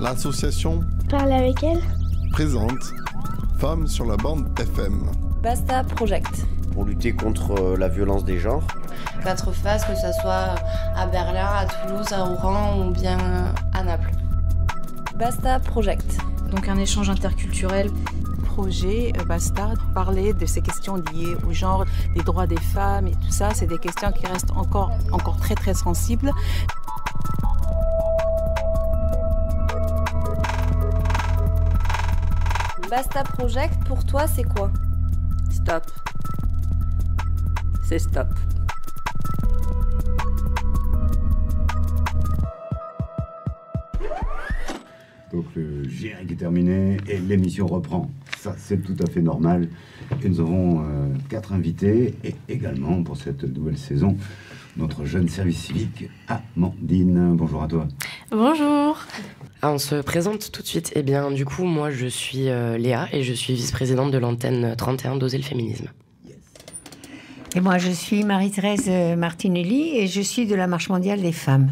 L'association Parler avec elle présente Femmes sur la bande FM. Basta Project. Pour lutter contre la violence des genres. 4 faces, que ce soit à Berlin, à Toulouse, à Oran ou bien à Naples. Basta Project. Donc un échange interculturel. Projet Basta, parler de ces questions liées au genre, des droits des femmes et tout ça, c'est des questions qui restent encore très très sensibles. Basta Project, pour toi, c'est quoi? Stop. C'est stop. Donc le générique est terminé et l'émission reprend. Ça, c'est tout à fait normal. Et nous avons 4 invités et également pour cette nouvelle saison, notre jeune service civique, Amandine. Bonjour à toi. Bonjour. On se présente tout de suite. Eh bien, du coup, moi, je suis Léa et je suis vice-présidente de l'antenne 31 d'Oser le féminisme. Et moi, je suis Marie-Thérèse Martinelli et je suis de la Marche mondiale des femmes.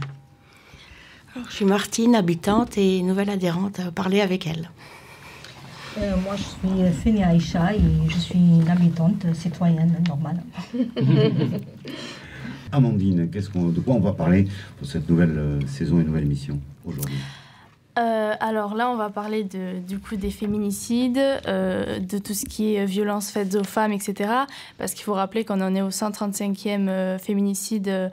Alors, je suis Martine, habitante et nouvelle adhérente à Parler avec elle. Moi, je suis Fénie Aïcha et je suis une habitante citoyenne normale. Amandine, de quoi on va parler pour cette nouvelle saison et nouvelle émission aujourd'hui? Alors là, on va parler du coup des féminicides, de tout ce qui est violences faites aux femmes, etc. Parce qu'il faut rappeler qu'on en est au 135e féminicide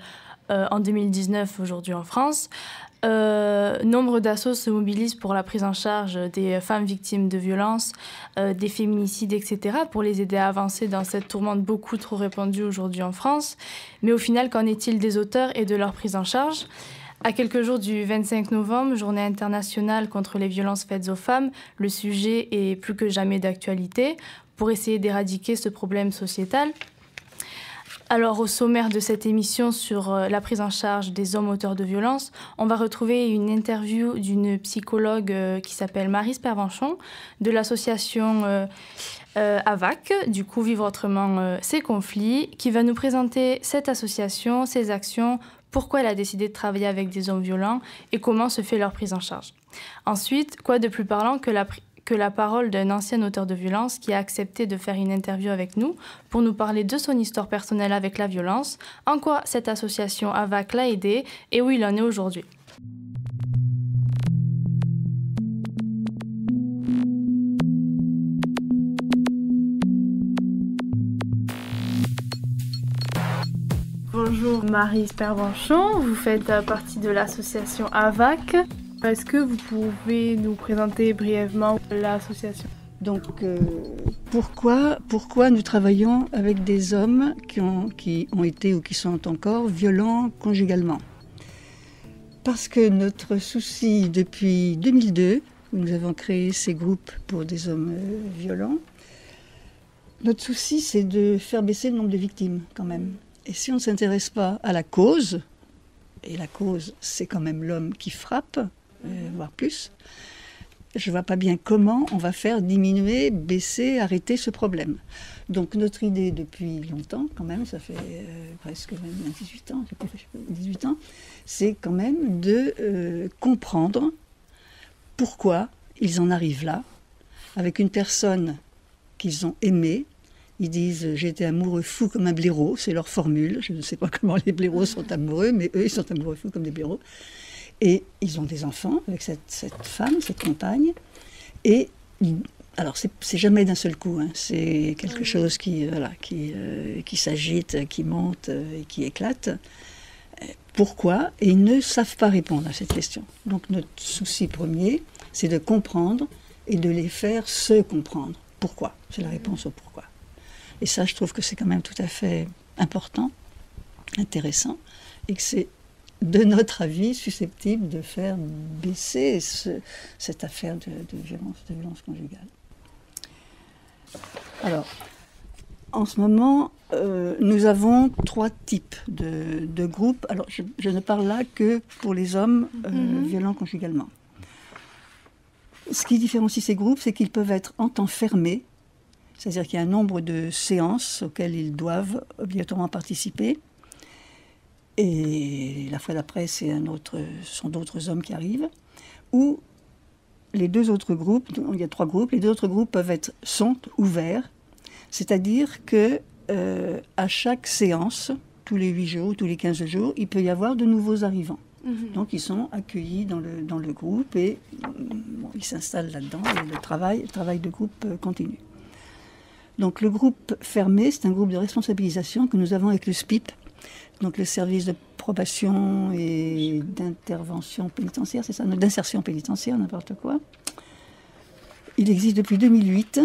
en 2019 aujourd'hui en France. Nombre d'assos se mobilisent pour la prise en charge des femmes victimes de violences, des féminicides, etc., pour les aider à avancer dans cette tourmente beaucoup trop répandue aujourd'hui en France. Mais au final, qu'en est-il des auteurs et de leur prise en charge ? À quelques jours du 25 novembre, journée internationale contre les violences faites aux femmes, le sujet est plus que jamais d'actualité pour essayer d'éradiquer ce problème sociétal. Alors, au sommaire de cette émission sur la prise en charge des hommes auteurs de violences, on va retrouver une interview d'une psychologue qui s'appelle Maryse Pervenchon, de l'association AVAC, du coup Vivre autrement ces conflits, qui va nous présenter cette association, ses actions, pourquoi elle a décidé de travailler avec des hommes violents et comment se fait leur prise en charge. Ensuite, quoi de plus parlant que la parole d'un ancien auteur de violence qui a accepté de faire une interview avec nous pour nous parler de son histoire personnelle avec la violence, en quoi cette association AVAC l'a aidé et où il en est aujourd'hui. Bonjour Maryse Pervenchon, vous faites partie de l'association AVAC. Est-ce que vous pouvez nous présenter brièvement l'association ? Donc, pourquoi nous travaillons avec des hommes qui ont été ou qui sont encore violents conjugalement ? Parce que notre souci depuis 2002, où nous avons créé ces groupes pour des hommes violents, notre souci c'est de faire baisser le nombre de victimes quand même. Et si on ne s'intéresse pas à la cause, et la cause c'est quand même l'homme qui frappe, voire plus, je ne vois pas bien comment on va faire diminuer, baisser, arrêter ce problème. Donc notre idée depuis longtemps, quand même, ça fait presque 18 ans, c'est quand même de comprendre pourquoi ils en arrivent là, avec une personne qu'ils ont aimée. Ils disent « j'ai été amoureux fou comme un blaireau », c'est leur formule. Je ne sais pas comment les blaireaux sont amoureux, mais eux, ils sont amoureux fous comme des blaireaux. Et ils ont des enfants avec cette femme, cette compagne. Et alors, c'est jamais d'un seul coup. Hein. C'est quelque chose qui s'agite, qui monte et qui éclate. Pourquoi ? Et ils ne savent pas répondre à cette question. Donc, notre souci premier, c'est de comprendre et de les faire se comprendre. Pourquoi ? C'est la réponse au pourquoi. Et ça, je trouve que c'est quand même tout à fait important, intéressant, et que c'est, de notre avis, susceptible de faire baisser cette affaire de violence conjugale. Alors, en ce moment, nous avons 3 types de groupes. Alors, je ne parle là que pour les hommes violents conjugalement. Ce qui différencie ces groupes, c'est qu'ils peuvent être en temps fermé, c'est-à-dire qu'il y a un nombre de séances auxquelles ils doivent obligatoirement participer. Et la fois d'après, ce sont d'autres hommes qui arrivent. Ou les deux autres groupes, il y a 3 groupes, les 2 autres groupes sont ouverts, c'est-à-dire que à chaque séance, tous les 8 jours, tous les 15 jours, il peut y avoir de nouveaux arrivants. Donc ils sont accueillis dans le groupe et ils s'installent là-dedans et le travail de groupe continue. Donc le groupe fermé, c'est un groupe de responsabilisation que nous avons avec le SPIP, donc le service de probation et d'intervention pénitentiaire, c'est ça, d'insertion pénitentiaire, n'importe quoi. Il existe depuis 2008,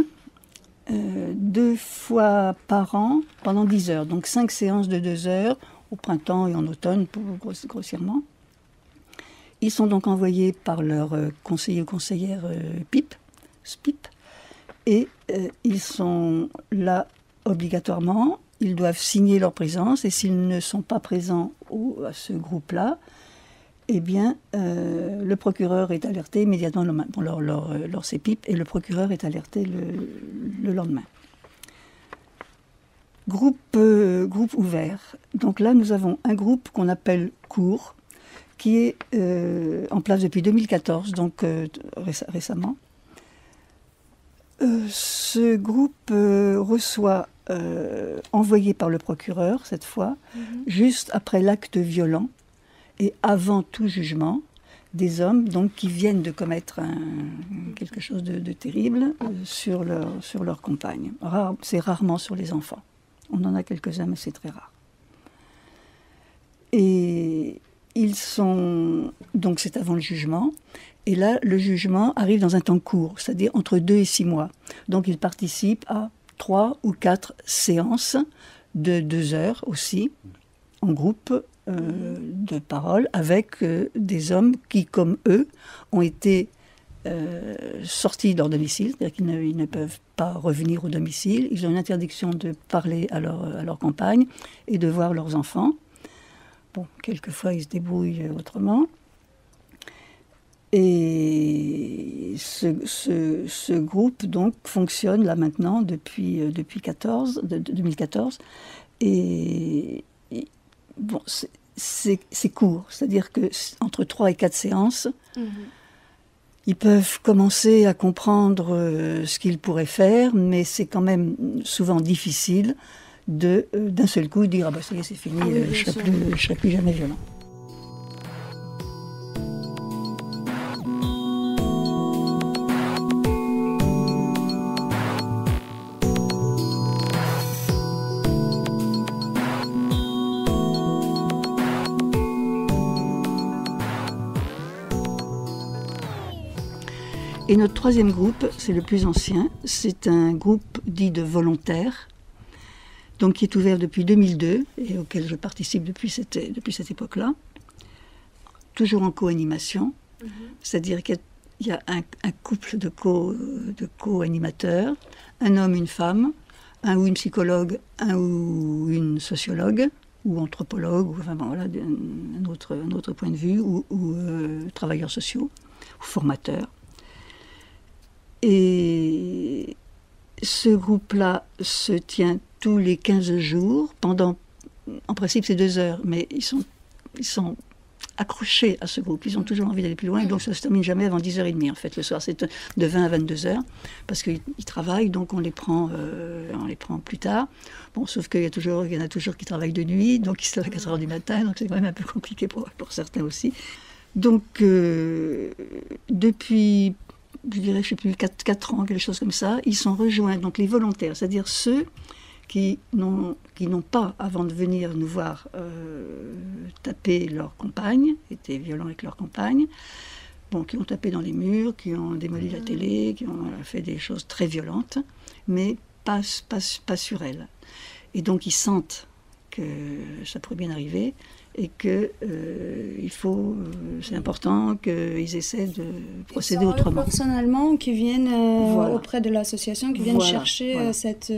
2 fois par an pendant 10 heures, donc 5 séances de 2 heures au printemps et en automne, grossièrement. Ils sont donc envoyés par leur conseiller ou conseillère SPIP, et ils sont là obligatoirement. Ils doivent signer leur présence, et s'ils ne sont pas présents à ce groupe-là, eh bien, le procureur est alerté immédiatement leur CPIP, et le procureur est alerté le lendemain. Groupe ouvert. Donc là, nous avons un groupe qu'on appelle cours, qui est en place depuis 2014, donc récemment. Ce groupe reçoit, envoyé par le procureur cette fois, juste après l'acte violent et avant tout jugement, des hommes donc, qui viennent de commettre quelque chose de terrible sur leur compagne. C'est rarement sur les enfants. On en a quelques-uns, mais c'est très rare. Et ils sont... Donc c'est avant le jugement. Et là, le jugement arrive dans un temps court, c'est-à-dire entre 2 et 6 mois. Donc ils participent à 3 ou 4 séances de 2 heures aussi, en groupe de parole, avec des hommes qui, comme eux, ont été sortis de leur domicile, c'est-à-dire qu'ils ne peuvent pas revenir au domicile. Ils ont une interdiction de parler à leur compagne et de voir leurs enfants. Bon, quelquefois, ils se débrouillent autrement. Et ce groupe, donc, fonctionne là maintenant depuis 2014. Et bon, c'est court. C'est-à-dire qu'entre 3 et 4 séances, ils peuvent commencer à comprendre ce qu'ils pourraient faire, mais c'est quand même souvent difficile d'un seul coup dire « Ah bah ça y est, c'est fini, je ne serai plus jamais violent ». Et notre 3e groupe, c'est le plus ancien, c'est un groupe dit de volontaires, donc qui est ouvert depuis 2002 et auquel je participe depuis cette époque-là, toujours en co-animation, c'est-à-dire qu'il y a un couple de co-animateurs, un homme, une femme, un ou une psychologue, un ou une sociologue, ou anthropologue, ou enfin bon, voilà, un autre point de vue, ou travailleurs sociaux, ou formateurs. Et ce groupe-là se tient tous les 15 jours, en principe c'est 2 heures, mais ils sont accrochés à ce groupe, ils ont toujours envie d'aller plus loin, et donc ça ne se termine jamais avant 10h30 en fait, le soir, c'est de 20 à 22h, parce qu'ils travaillent, donc on les prend plus tard. Bon, sauf qu'il y en a toujours qui travaillent de nuit, donc ils se lèvent à 4h du matin, donc c'est quand même un peu compliqué pour certains aussi. Donc depuis... je dirais, je ne sais plus, 4 ans, quelque chose comme ça, ils sont rejoints, donc les volontaires, c'est-à-dire ceux qui n'ont pas, avant de venir nous voir, tapé leur compagne, étaient violents avec leur compagne, bon, qui ont tapé dans les murs, qui ont démoli la télé, qui ont fait des choses très violentes, mais pas sur elle. Et donc ils sentent que ça pourrait bien arriver, et que c'est important qu'ils essaient de procéder autrement. Personnellement, qui viennent auprès de l'association, qui viennent chercher cette...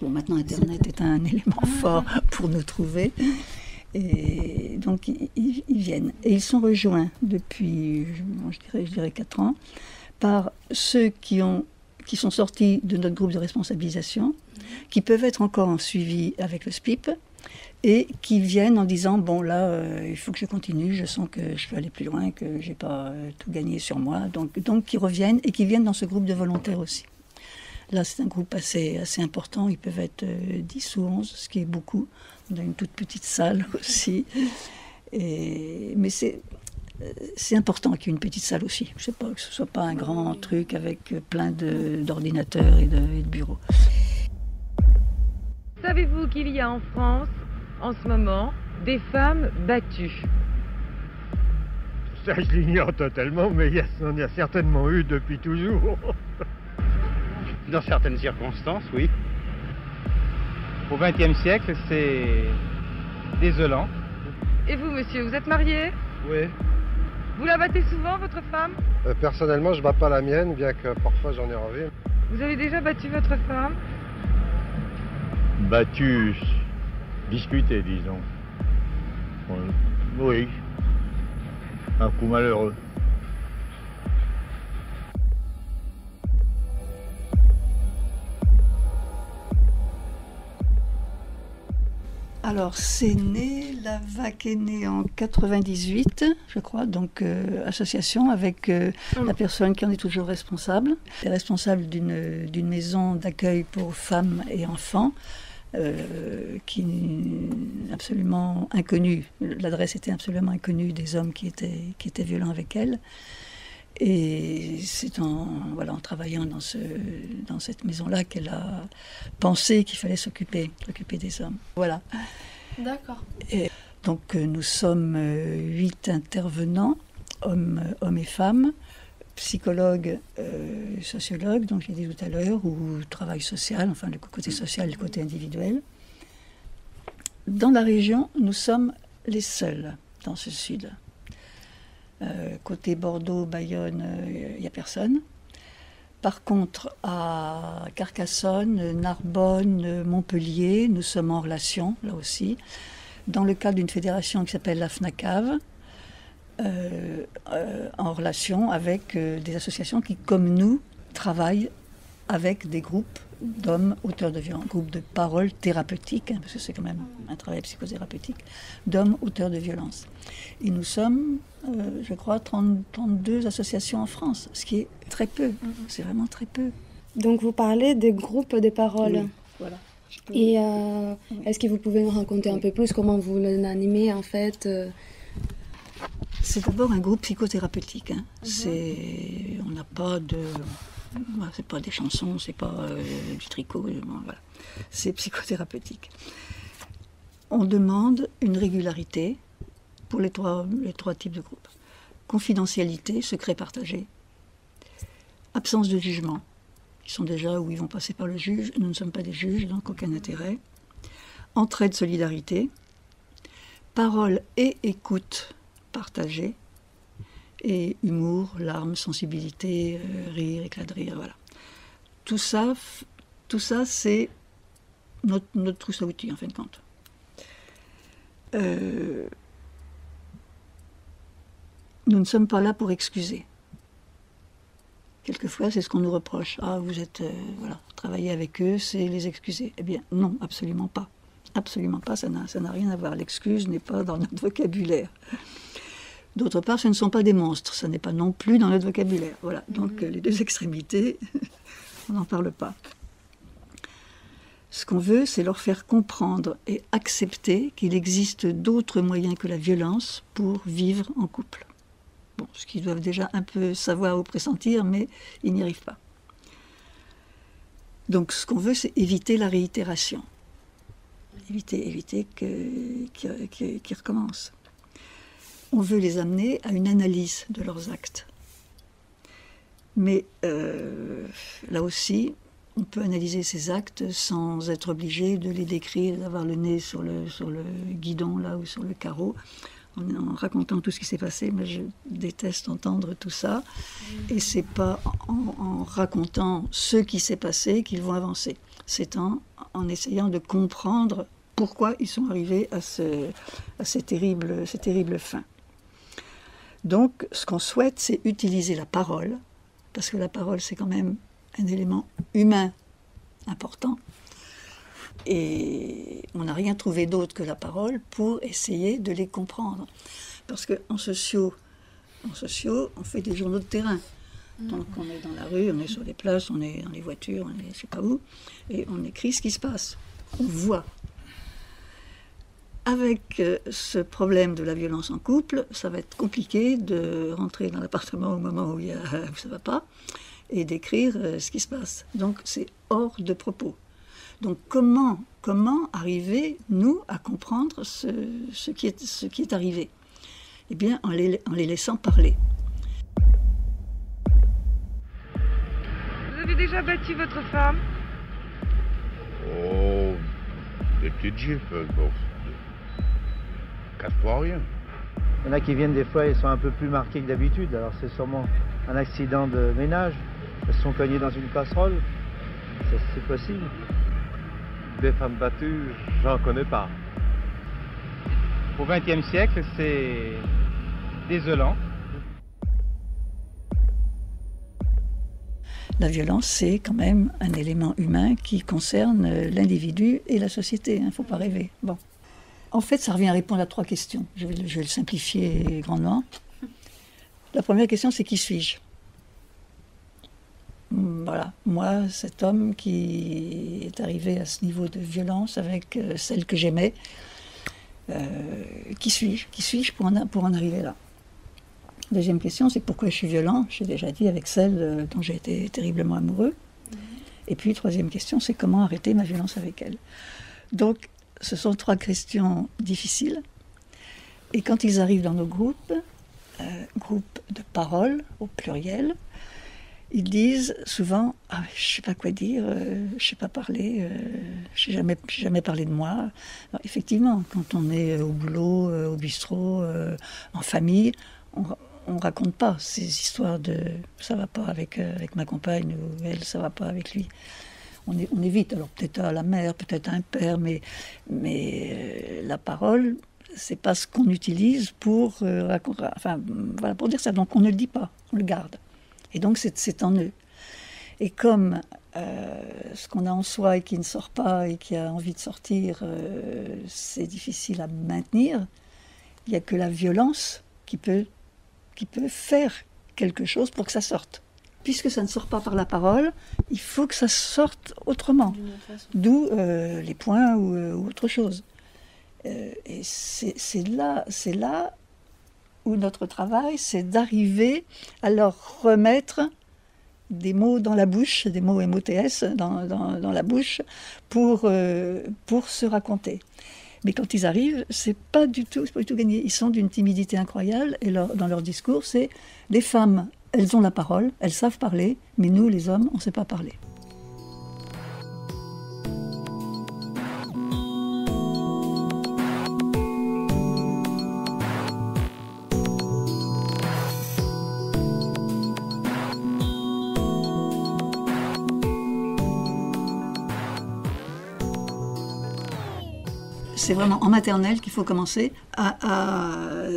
Bon, maintenant, Internet est un élément fort pour nous trouver. Et donc, ils viennent. Et ils sont rejoints depuis, je dirais 4 ans, par ceux qui sont sortis de notre groupe de responsabilisation, qui peuvent être encore en suivi avec le SPIP, et qui viennent en disant bon là il faut que je continue, je sens que je peux aller plus loin, que j'ai pas tout gagné sur moi, donc qui reviennent et qui viennent dans ce groupe de volontaires aussi. Là c'est un groupe assez important, ils peuvent être 10 ou 11, ce qui est beaucoup. On a une toute petite salle aussi, mais c'est important qu'il y ait une petite salle aussi. Je sais pas, que ce soit pas un grand truc avec plein d'ordinateurs et de bureaux. Savez-vous qu'il y a en France, en ce moment, des femmes battues? Ça, je l'ignore totalement, mais il y a certainement eu depuis toujours. Dans certaines circonstances, oui. Au XXe siècle, c'est désolant. Et vous, monsieur, vous êtes marié? Oui. Vous la battez souvent, votre femme? Personnellement, je bats pas la mienne, bien que parfois j'en ai envie. Vous avez déjà battu votre femme? Battu, discuté, disons. Oui. Un coup malheureux. Alors, la VAC est née en 98, je crois, donc association avec la personne qui en est toujours responsable. Elle est responsable d'une maison d'accueil pour femmes et enfants, qui est absolument inconnue. L'adresse était absolument inconnue des hommes qui étaient violents avec elle. Et c'est en travaillant dans cette maison-là qu'elle a pensé qu'il fallait s'occuper des hommes. Voilà. D'accord. Et donc nous sommes 8 intervenants, hommes et femmes, psychologues, sociologues, donc j'ai dit tout à l'heure, ou travail social, enfin le côté social et le côté individuel. Dans la région, nous sommes les seuls dans ce sud. Côté Bordeaux, Bayonne, il n'y a personne. Par contre, à Carcassonne, Narbonne, Montpellier, nous sommes en relation, là aussi, dans le cadre d'une fédération qui s'appelle la FNACAV, en relation avec des associations qui, comme nous, travaillent avec des groupes d'hommes auteurs de violence, groupes de parole thérapeutique, parce que c'est quand même un travail psychothérapeutique, d'hommes auteurs de violence. Et nous sommes, je crois, 32 associations en France, ce qui est très peu, c'est vraiment très peu. Donc vous parlez des groupes de parole. Oui, voilà. Et est-ce que vous pouvez nous raconter un peu plus comment vous l'animez en fait C'est d'abord un groupe psychothérapeutique. Hein. On n'a pas de... C'est pas des chansons, c'est pas du tricot, voilà. C'est psychothérapeutique. On demande une régularité pour les trois types de groupes. Confidentialité, secret partagé. Absence de jugement. Ils sont déjà où ils vont passer par le juge. Nous ne sommes pas des juges, donc aucun intérêt. Entraide, solidarité. Parole et écoute partagée. Et humour, larmes, sensibilité, rire, éclat de rire, voilà. Tout ça c'est notre trousse à outils, en fin de compte. Nous ne sommes pas là pour excuser. Quelquefois, c'est ce qu'on nous reproche. Ah, vous êtes, travailler avec eux, c'est les excuser. Eh bien, non, absolument pas. Absolument pas, ça n'a rien à voir. L'excuse n'est pas dans notre vocabulaire. D'autre part, ce ne sont pas des monstres, ça n'est pas non plus dans notre vocabulaire. Voilà, donc les deux extrémités, on n'en parle pas. Ce qu'on veut, c'est leur faire comprendre et accepter qu'il existe d'autres moyens que la violence pour vivre en couple. Bon, ce qu'ils doivent déjà un peu savoir ou pressentir, mais ils n'y arrivent pas. Donc ce qu'on veut, c'est éviter la réitération. Éviter qu'ils recommencent. On veut les amener à une analyse de leurs actes. Mais là aussi, on peut analyser ces actes sans être obligé de les décrire, d'avoir le nez sur le guidon là ou sur le carreau, en racontant tout ce qui s'est passé. Mais je déteste entendre tout ça. Et c'est pas en racontant ce qui s'est passé qu'ils vont avancer. C'est en essayant de comprendre pourquoi ils sont arrivés à ces terribles fins. Donc, ce qu'on souhaite, c'est utiliser la parole, parce que la parole, c'est quand même un élément humain important, Et on n'a rien trouvé d'autre que la parole pour essayer de les comprendre. Parce qu'en sociaux, on fait des journaux de terrain. Donc on est dans la rue, on est sur les places, on est dans les voitures, on est je ne sais pas où, et on écrit ce qui se passe. On voit. Avec ce problème de la violence en couple, ça va être compliqué de rentrer dans l'appartement au moment où ça ne va pas et d'écrire ce qui se passe. Donc c'est hors de propos. Donc comment arriver, nous, à comprendre ce qui est arrivé? Eh bien, en les laissant parler. Vous avez déjà battu votre femme? Oh, des petites gifles, bon. Casse-toi rien. Il y en a qui viennent des fois, ils sont un peu plus marqués que d'habitude. Alors c'est sûrement un accident de ménage. Elles se sont cognées dans une casserole. C'est possible. Des femmes battues, j'en connais pas. Au XXe siècle, c'est désolant. La violence, c'est quand même un élément humain qui concerne l'individu et la société. Il ne faut pas rêver. Bon. En fait, ça revient à répondre à 3 questions. Je vais le simplifier grandement. La première question, c'est qui suis-je? Voilà, moi, cet homme qui est arrivé à ce niveau de violence avec celle que j'aimais, qui suis-je? Qui suis-je pour en arriver là? Deuxième question, c'est pourquoi je suis violent? J'ai déjà dit avec celle dont j'ai été terriblement amoureux. Et puis, troisième question, c'est comment arrêter ma violence avec elle? Donc, ce sont 3 questions difficiles. Et quand ils arrivent dans nos groupes de parole, au pluriel, ils disent souvent « Ah, je ne sais pas quoi dire, je ne sais pas parler, je n'ai jamais parlé de moi. » Alors, effectivement, quand on est au boulot, au bistrot, en famille, on ne raconte pas ces histoires de « ça ne va pas avec ma compagne » ou « elle, ça ne va pas avec lui ». On évite, alors peut-être à la mère, peut-être à un père, mais la parole, c'est pas ce qu'on utilise pour pour dire ça. Donc on ne le dit pas, on le garde. Et donc c'est en eux. Et comme ce qu'on a en soi et qui ne sort pas et qui a envie de sortir, c'est difficile à maintenir, il n'y a que la violence qui peut faire quelque chose pour que ça sorte. Puisque ça ne sort pas par la parole, il faut que ça sorte autrement. D'où les points ou autre chose. Et c'est là où notre travail, c'est d'arriver à leur remettre des mots dans la bouche, des mots MOTS dans la bouche, pour se raconter. Mais quand ils arrivent, c'est pas du tout gagné. Ils sont d'une timidité incroyable, et dans leur discours, c'est les femmes. Elles ont la parole, elles savent parler, mais nous, les hommes, on ne sait pas parler. C'est vraiment en maternelle qu'il faut commencer à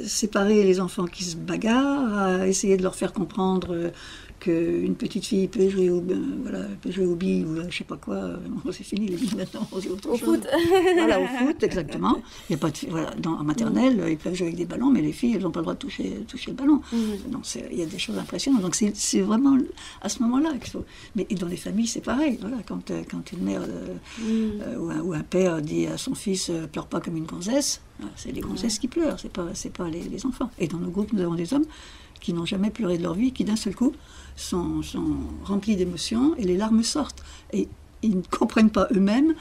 séparer les enfants qui se bagarrent, à essayer de leur faire comprendre qu'une petite fille peut jouer au billes ou je ne sais pas quoi. C'est fini les billes maintenant, on dit autre chose. Foot. Voilà, au foot, exactement. Il y a pas de, voilà, en maternelle, ils peuvent jouer avec des ballons, mais les filles, elles n'ont pas le droit de toucher le ballon. Donc il y a des choses impressionnantes. Donc c'est vraiment à ce moment-là qu'il faut. Mais dans les familles, c'est pareil. Voilà, quand une mère ou un père dit à son fils « pleure pas comme une gonzesse », c'est les gonzesses qui pleurent, c'est pas les enfants. Et dans nos groupes, nous avons des hommes qui n'ont jamais pleuré de leur vie, qui d'un seul coup sont remplis d'émotions et les larmes sortent. Et ils ne comprennent pas eux-mêmes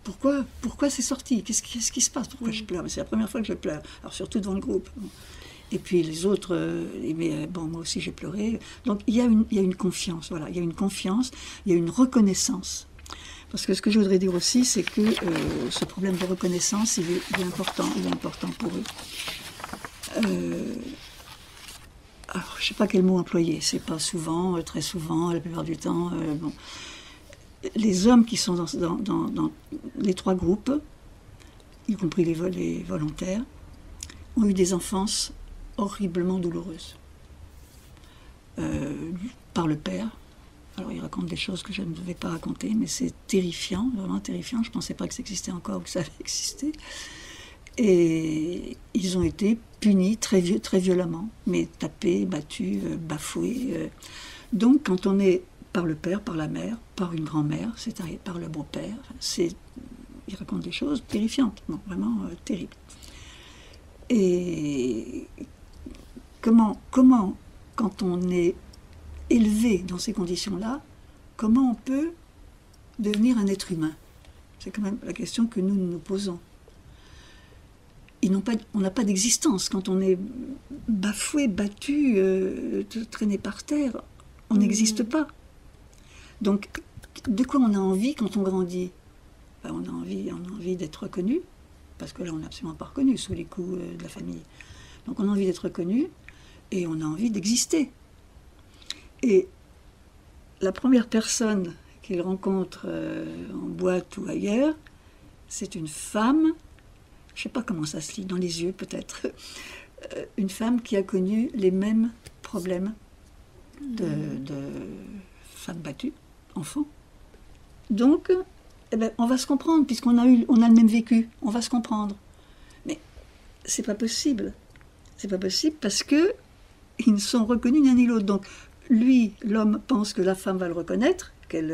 pourquoi c'est sorti, qu'est-ce qui se passe, pourquoi je pleure. Mais c'est la première fois que je pleure, alors surtout devant le groupe. Et puis les autres, mais bon, moi aussi j'ai pleuré. Donc il y a une confiance, voilà, il y a une confiance, il y a une reconnaissance. Parce que ce que je voudrais dire aussi, c'est que ce problème de reconnaissance, il est important pour eux. Alors, je ne sais pas quel mot employer, c'est pas souvent, très souvent, la plupart du temps. Bon. Les hommes qui sont dans les 3 groupes, y compris les volontaires, ont eu des enfances horriblement douloureuses. Par le père, Alors il raconte des choses que je ne vais pas raconter, mais c'est terrifiant, vraiment terrifiant. Je ne pensais pas que ça existait encore ou que ça allait exister. Et ils ont été punis très violemment, mais tapés, battus, bafoués. Donc quand on est par le père, par la mère, par une grand-mère, c'est-à-dire par le beau-père, il raconte des choses terrifiantes, non, vraiment terribles. Et comment, quand on est élevé dans ces conditions-là, comment on peut devenir un être humain? C'est quand même la question que nous nous posons. On n'a pas d'existence. Quand on est bafoué, battu, traîné par terre, on n'existe pas. Donc, de quoi on a envie quand on grandit? Ben, on a envie d'être reconnu, parce que là, on n'est absolument pas reconnu sous les coups de la famille. Donc, on a envie d'être reconnu et on a envie d'exister. Et la première personne qu'il rencontre en boîte ou ailleurs, c'est une femme, je ne sais pas comment ça se lit, dans les yeux peut-être, une femme qui a connu les mêmes problèmes de femmes battues, enfants. Donc, eh ben, on va se comprendre, puisqu'on a le même vécu, on va se comprendre. Mais c'est pas possible. C'est pas possible parce que ils ne sont reconnus ni l'un ni l'autre. Donc, lui, l'homme, pense que la femme va le reconnaître, il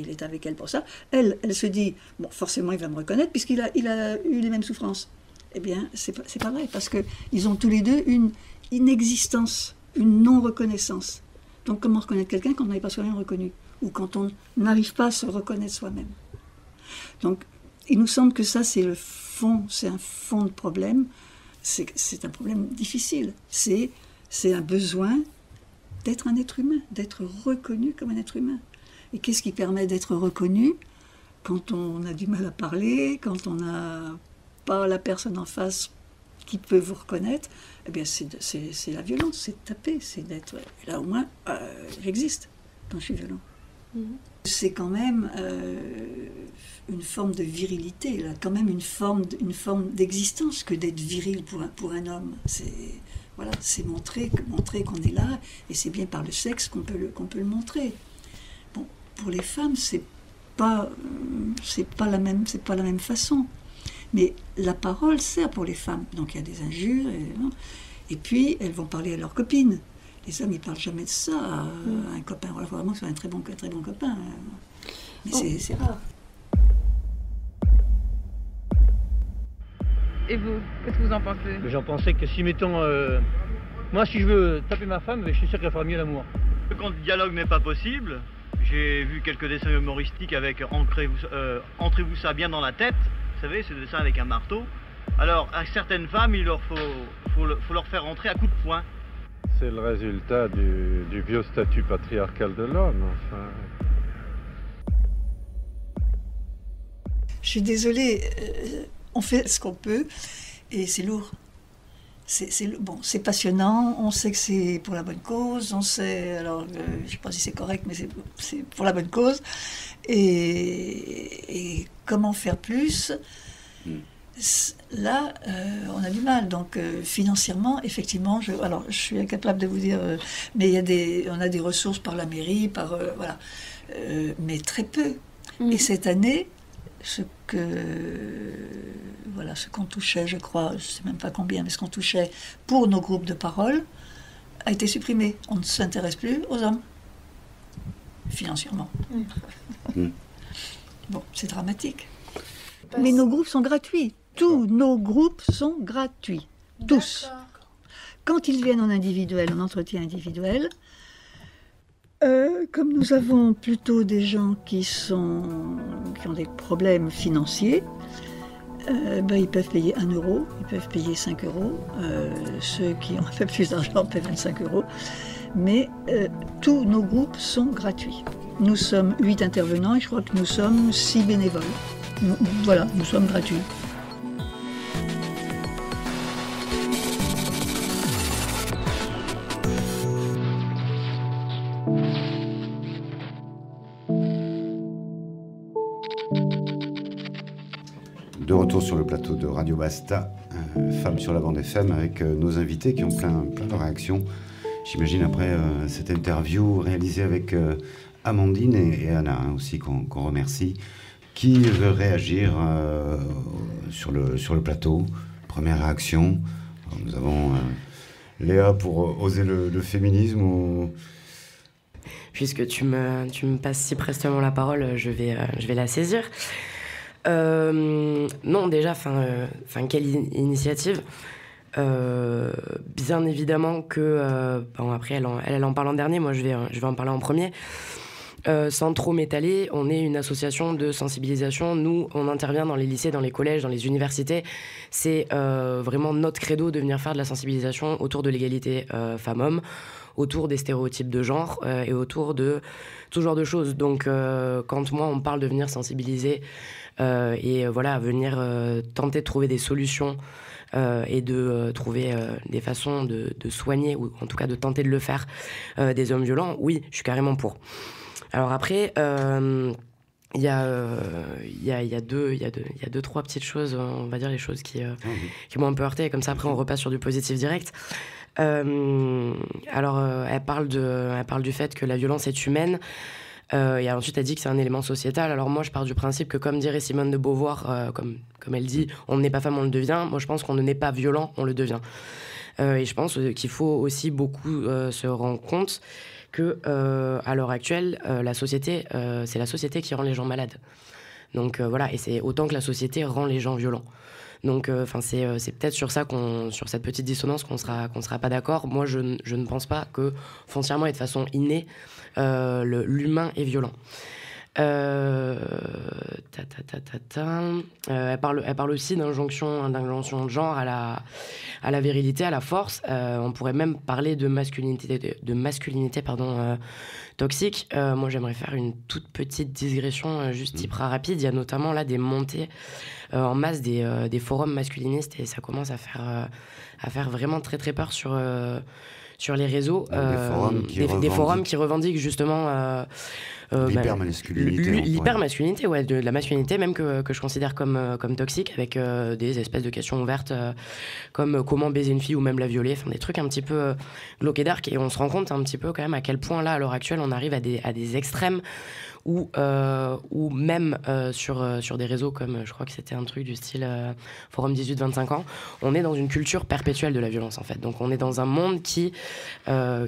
est avec elle pour ça. Elle se dit, bon, forcément, il va me reconnaître, puisqu'il a eu les mêmes souffrances. Eh bien, c'est pas vrai, parce qu'ils ont tous les deux une inexistence, une non-reconnaissance. Donc, comment reconnaître quelqu'un quand on n'est pas soi-même reconnu, ou quand on n'arrive pas à se reconnaître soi-même? Donc, il nous semble que ça, c'est un fond de problème. C'est un problème difficile. C'est un besoin d'être un être humain, d'être reconnu comme un être humain. Et qu'est-ce qui permet d'être reconnu quand on a du mal à parler, quand on n'a pas la personne en face qui peut vous reconnaître? Eh bien, c'est la violence, c'est de taper, c'est d'être... Et là, au moins, j'existe quand je suis violent. C'est quand même une forme de virilité, là, quand même une forme d'existence que d'être viril pour un homme. C'est montrer qu'on est là, et c'est bien par le sexe qu'on peut le montrer. Bon, pour les femmes, c'est pas la même façon. Mais la parole sert pour les femmes. Donc il y a des injures, et puis elles vont parler à leurs copines. Les hommes, ils parlent jamais de ça à un copain. Voilà, vraiment que c'est un très bon copain. Mais c'est rare. Et vous, qu'est-ce que vous en pensez? J'en pensais que si, mettons, moi, si je veux taper ma femme, je suis sûr qu'elle fera mieux l'amour. Quand le dialogue n'est pas possible, j'ai vu quelques dessins humoristiques avec entrez-vous ça bien dans la tête, vous savez, ce dessin avec un marteau. Alors, à certaines femmes, il leur faut leur faire rentrer à coups de poing. C'est le résultat du vieux statut patriarcal de l'homme, enfin. Je suis désolée, on fait ce qu'on peut, et c'est lourd. C'est passionnant, on sait que c'est pour la bonne cause, on sait, alors je ne sais pas si c'est correct, mais c'est pour la bonne cause. Et comment faire plus? Là, on a du mal. Donc, financièrement, effectivement, je suis incapable de vous dire, mais on a des ressources par la mairie, voilà, mais très peu. Et cette année, ce qu'on touchait, je crois, je ne sais même pas combien, mais ce qu'on touchait pour nos groupes de parole a été supprimé. On ne s'intéresse plus aux hommes, financièrement. Bon, c'est dramatique. Mais nos groupes sont gratuits. Tous nos groupes sont gratuits. Tous. Quand ils viennent en individuel, en entretien individuel, comme nous avons plutôt des gens qui ont des problèmes financiers, ils peuvent payer 1 euro, ils peuvent payer 5 euros. Ceux qui ont un peu plus d'argent paient 25 euros. Mais tous nos groupes sont gratuits. Nous sommes 8 intervenants et je crois que nous sommes 6 bénévoles. Nous sommes gratuits. De retour sur le plateau de Radio Basta, Femmes sur la bande FM, avec nos invités qui ont plein de réactions j'imagine après cette interview réalisée avec Amandine et Anna aussi, qu'on remercie. Qui veut réagir sur le plateau? Première réaction. Alors, nous avons Léa pour oser le féminisme ou... Puisque tu me passes si prestement la parole, je vais la saisir. Non, déjà, quelle initiative. Bien évidemment que... bon, après, elle en parle en dernier, moi je vais en parler en premier. Sans trop m'étaler, on est une association de sensibilisation. Nous, on intervient dans les lycées, dans les collèges, dans les universités. C'est vraiment notre credo de venir faire de la sensibilisation autour de l'égalité femmes-hommes, autour des stéréotypes de genre et autour de tout genre de choses. Donc, quand moi, on parle de venir sensibiliser et voilà, venir tenter de trouver des solutions et de trouver des façons de soigner, ou en tout cas de tenter de le faire, des hommes violents, oui, je suis carrément pour. Alors après, il y a deux, trois petites choses, on va dire les choses qui m'ont un peu heurté, et comme ça après on repasse sur du positif direct. Alors, elle parle du fait que la violence est humaine, et ensuite elle dit que c'est un élément sociétal. Alors moi je pars du principe que, comme dirait Simone de Beauvoir, comme elle dit, on ne naît pas femme, on le devient. Moi je pense qu'on ne naît pas violent, on le devient. Et je pense qu'il faut aussi beaucoup se rendre compte que à l'heure actuelle, la société, c'est la société qui rend les gens malades. Donc voilà, et c'est autant que la société rend les gens violents. Donc c'est peut-être sur ça sur cette petite dissonance qu'on sera pas d'accord. Moi je ne pense pas que foncièrement et de façon innée l'humain est violent. Elle parle aussi d'injonction de genre à la virilité, à la force. On pourrait même parler de masculinité toxique. Moi, j'aimerais faire une toute petite digression, juste hyper rapide. Il y a notamment là des montées en masse des forums masculinistes, et ça commence à faire vraiment très très peur sur les réseaux. Des forums qui revendiquent justement l'hypermasculinité, ouais, de la masculinité même que je considère comme toxique, avec des espèces de questions ouvertes comme comment baiser une fille ou même la violer, enfin des trucs un petit peu glauques et dark, et on se rend compte un petit peu quand même à quel point là à l'heure actuelle on arrive à des extrêmes ou même sur des réseaux comme, je crois que c'était un truc du style Forum 18-25 ans, on est dans une culture perpétuelle de la violence en fait. Donc on est dans un monde qui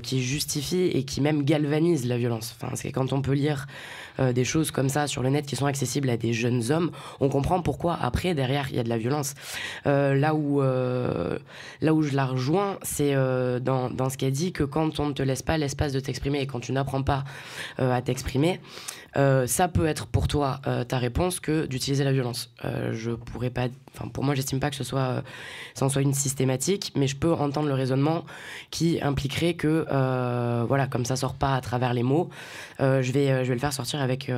justifie et qui même galvanise la violence. Enfin, c'est quand on peut lire des choses comme ça sur le net qui sont accessibles à des jeunes hommes, on comprend pourquoi après derrière il y a de la violence. Là où je la rejoins, c'est dans ce qu'elle dit, que quand on ne te laisse pas l'espace de t'exprimer et quand tu n'apprends pas à ça peut être pour toi ta réponse que d'utiliser la violence. Je pourrais pas, pour moi, j'estime pas que ça en soit une systématique, mais je peux entendre le raisonnement qui impliquerait que, voilà, comme ça sort pas à travers les mots, je vais le faire sortir avec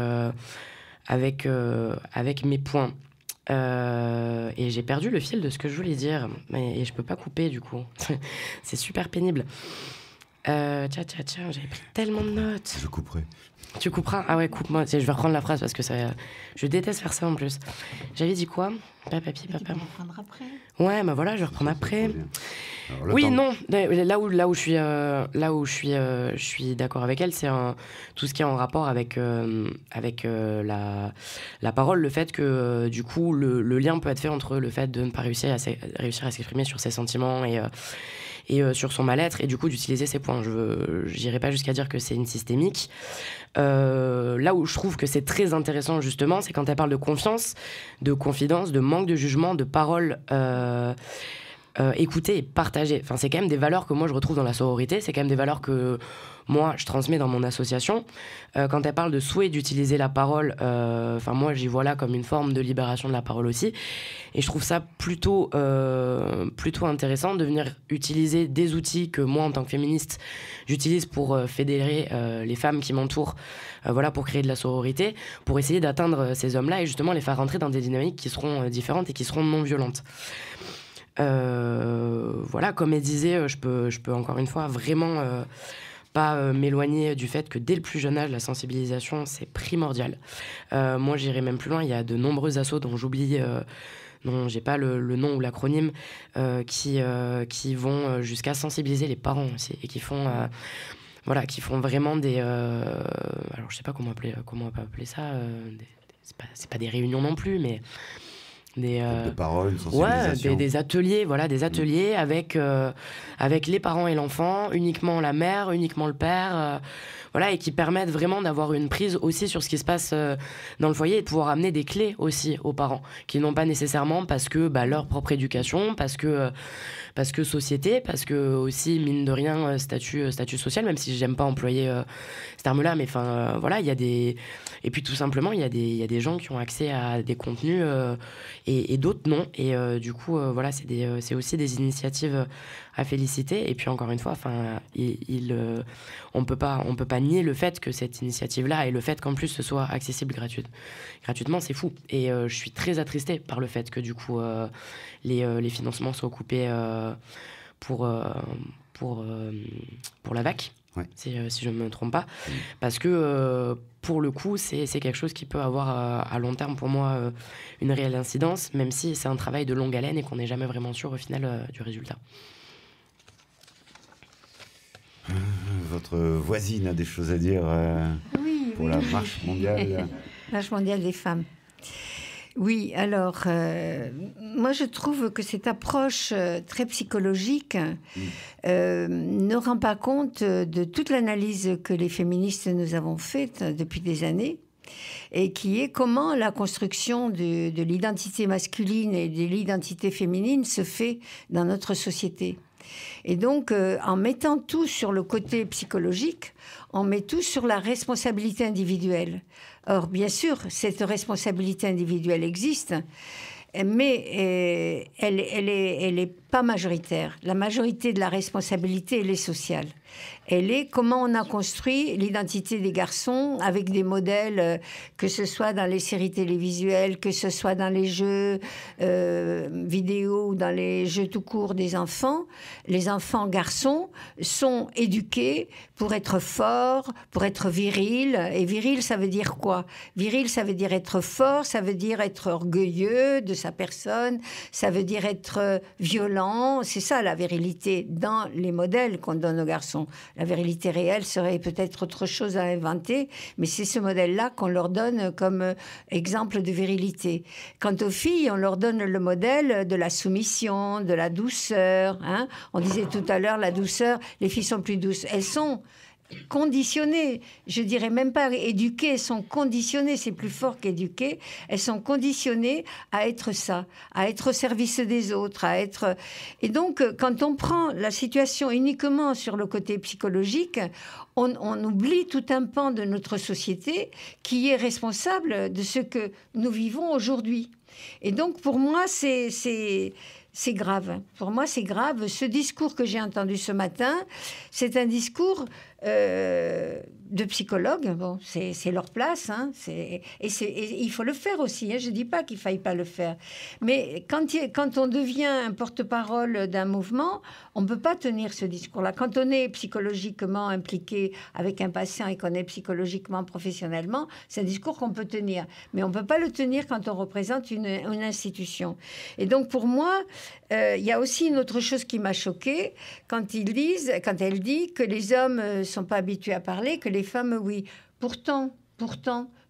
mes points. Et j'ai perdu le fil de ce que je voulais dire, et je peux pas couper du coup. C'est super pénible. Tiens, j'avais pris tellement de notes. Je couperai. Tu couperas? Ah ouais, coupe-moi. Je vais reprendre la phrase parce que je déteste faire ça en plus. J'avais dit quoi? Papa. Tu vas reprendre après. Ouais, bah voilà, je vais reprendre après. Oui, non. Là où je suis d'accord avec elle, c'est tout ce qui est en rapport avec la parole, le fait que du coup le lien peut être fait entre le fait de ne pas réussir à s'exprimer sur ses sentiments et sur son mal-être, et du coup d'utiliser ses points. J'irai pas jusqu'à dire que c'est une systémique. Là où je trouve que c'est très intéressant justement, c'est quand elle parle de confiance, de confidence, de manque de jugement, de paroles écoutées et partagées. Enfin, c'est quand même des valeurs que moi je retrouve dans la sororité, c'est quand même des valeurs que moi je transmets dans mon association. Quand elle parle de souhait d'utiliser la parole, moi j'y vois là comme une forme de libération de la parole aussi, et je trouve ça plutôt intéressant de venir utiliser des outils que moi en tant que féministe j'utilise pour fédérer les femmes qui m'entourent, pour créer de la sororité, pour essayer d'atteindre ces hommes-là et justement les faire rentrer dans des dynamiques qui seront différentes et qui seront non violentes. Comme elle disait, je peux encore une fois vraiment pas m'éloigner du fait que dès le plus jeune âge, la sensibilisation, c'est primordial. Moi, j'irai même plus loin. Il y a de nombreux assos dont j'oublie dont j'ai pas le nom ou l'acronyme, qui vont jusqu'à sensibiliser les parents aussi, et qui font vraiment des... alors je sais pas comment on peut appeler ça, c'est pas des réunions non plus, mais... Des paroles, sensibilisation. Des ateliers, avec les parents et l'enfant, uniquement la mère, uniquement le père, et qui permettent vraiment d'avoir une prise aussi sur ce qui se passe dans le foyer, et de pouvoir amener des clés aussi aux parents, qui n'ont pas nécessairement parce que leur propre éducation, parce que société, parce que aussi, mine de rien, statut social, même si j'aime pas employer ce terme-là, mais il y a des... Et puis tout simplement, il y a des gens qui ont accès à des contenus et d'autres non. Et du coup, c'est aussi des initiatives à féliciter. Et puis encore une fois, on peut pas nier le fait que cette initiative-là, et le fait qu'en plus ce soit accessible gratuitement, c'est fou. Et je suis très attristée par le fait que du coup les financements soient coupés pour la VAC. Ouais. Si je ne me trompe pas, parce que pour le coup c'est quelque chose qui peut avoir à long terme pour moi une réelle incidence, même si c'est un travail de longue haleine et qu'on n'est jamais vraiment sûr au final du résultat. Votre voisine a des choses à dire pour la marche mondiale. Marche mondiale des femmes. Oui, alors, moi je trouve que cette approche très psychologique ne rend pas compte de toute l'analyse que les féministes nous avons faite depuis des années, et qui est comment la construction de l'identité masculine et de l'identité féminine se fait dans notre société. Et donc, en mettant tout sur le côté psychologique, on met tout sur la responsabilité individuelle. Or, bien sûr, cette responsabilité individuelle existe, mais elle est pas majoritaire. La majorité de la responsabilité, elle est sociale. Elle est comment on a construit l'identité des garçons avec des modèles, que ce soit dans les séries télévisuelles, que ce soit dans les jeux vidéo ou dans les jeux tout court des enfants. Les enfants garçons sont éduqués pour être forts, pour être virils. Et viril, ça veut dire quoi? Viril, ça veut dire être fort, ça veut dire être orgueilleux de sa personne, ça veut dire être violent. C'est ça la virilité dans les modèles qu'on donne aux garçons. La virilité réelle serait peut-être autre chose à inventer, mais c'est ce modèle-là qu'on leur donne comme exemple de virilité. Quant aux filles, on leur donne le modèle de la soumission, de la douceur. Hein. On disait tout à l'heure, la douceur, les filles sont plus douces. Elles sont conditionnées, je dirais même pas éduquées, elles sont conditionnées, c'est plus fort qu'éduquées, elles sont conditionnées à être ça, à être au service des autres, à être... Et donc, quand on prend la situation uniquement sur le côté psychologique, on oublie tout un pan de notre société qui est responsable de ce que nous vivons aujourd'hui. Et donc, pour moi, c'est grave. Pour moi, c'est grave. Ce discours que j'ai entendu ce matin, c'est un discours de psychologues. Bon, c'est leur place. Hein, et il faut le faire aussi. Hein, je ne dis pas qu'il ne faille pas le faire. Mais quand on devient un porte-parole d'un mouvement, on ne peut pas tenir ce discours-là. Quand on est psychologiquement impliqué avec un patient et qu'on est psychologiquement, professionnellement, c'est un discours qu'on peut tenir. Mais on ne peut pas le tenir quand on représente une institution. Et donc, pour moi, il y a aussi une autre chose qui m'a choquée quand elle dit que les hommes ne sont pas habitués à parler, que les femmes, oui. Pourtant,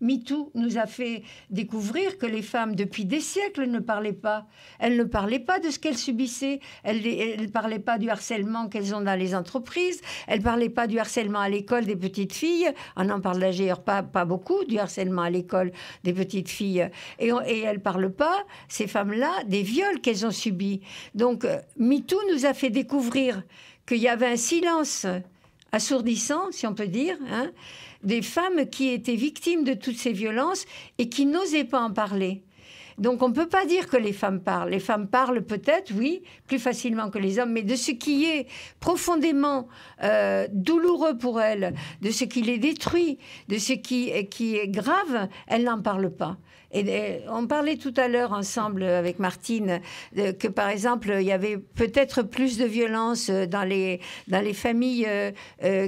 MeToo nous a fait découvrir que les femmes, depuis des siècles, ne parlaient pas. Elles ne parlaient pas de ce qu'elles subissaient. Elles ne parlaient pas du harcèlement qu'elles ont dans les entreprises. Elles ne parlaient pas du harcèlement à l'école des petites filles. On en parle d'ailleurs pas beaucoup, du harcèlement à l'école des petites filles. Et elles ne parlent pas, ces femmes-là, des viols qu'elles ont subis. Donc, MeToo nous a fait découvrir qu'il y avait un silence assourdissant, si on peut dire, hein, des femmes qui étaient victimes de toutes ces violences et qui n'osaient pas en parler. Donc on ne peut pas dire que les femmes parlent. Les femmes parlent peut-être, oui, plus facilement que les hommes, mais de ce qui est profondément douloureux pour elles, de ce qui les détruit, de ce qui est grave, elles n'en parlent pas. Et on parlait tout à l'heure ensemble avec Martine que, par exemple, il y avait peut-être plus de violence dans les familles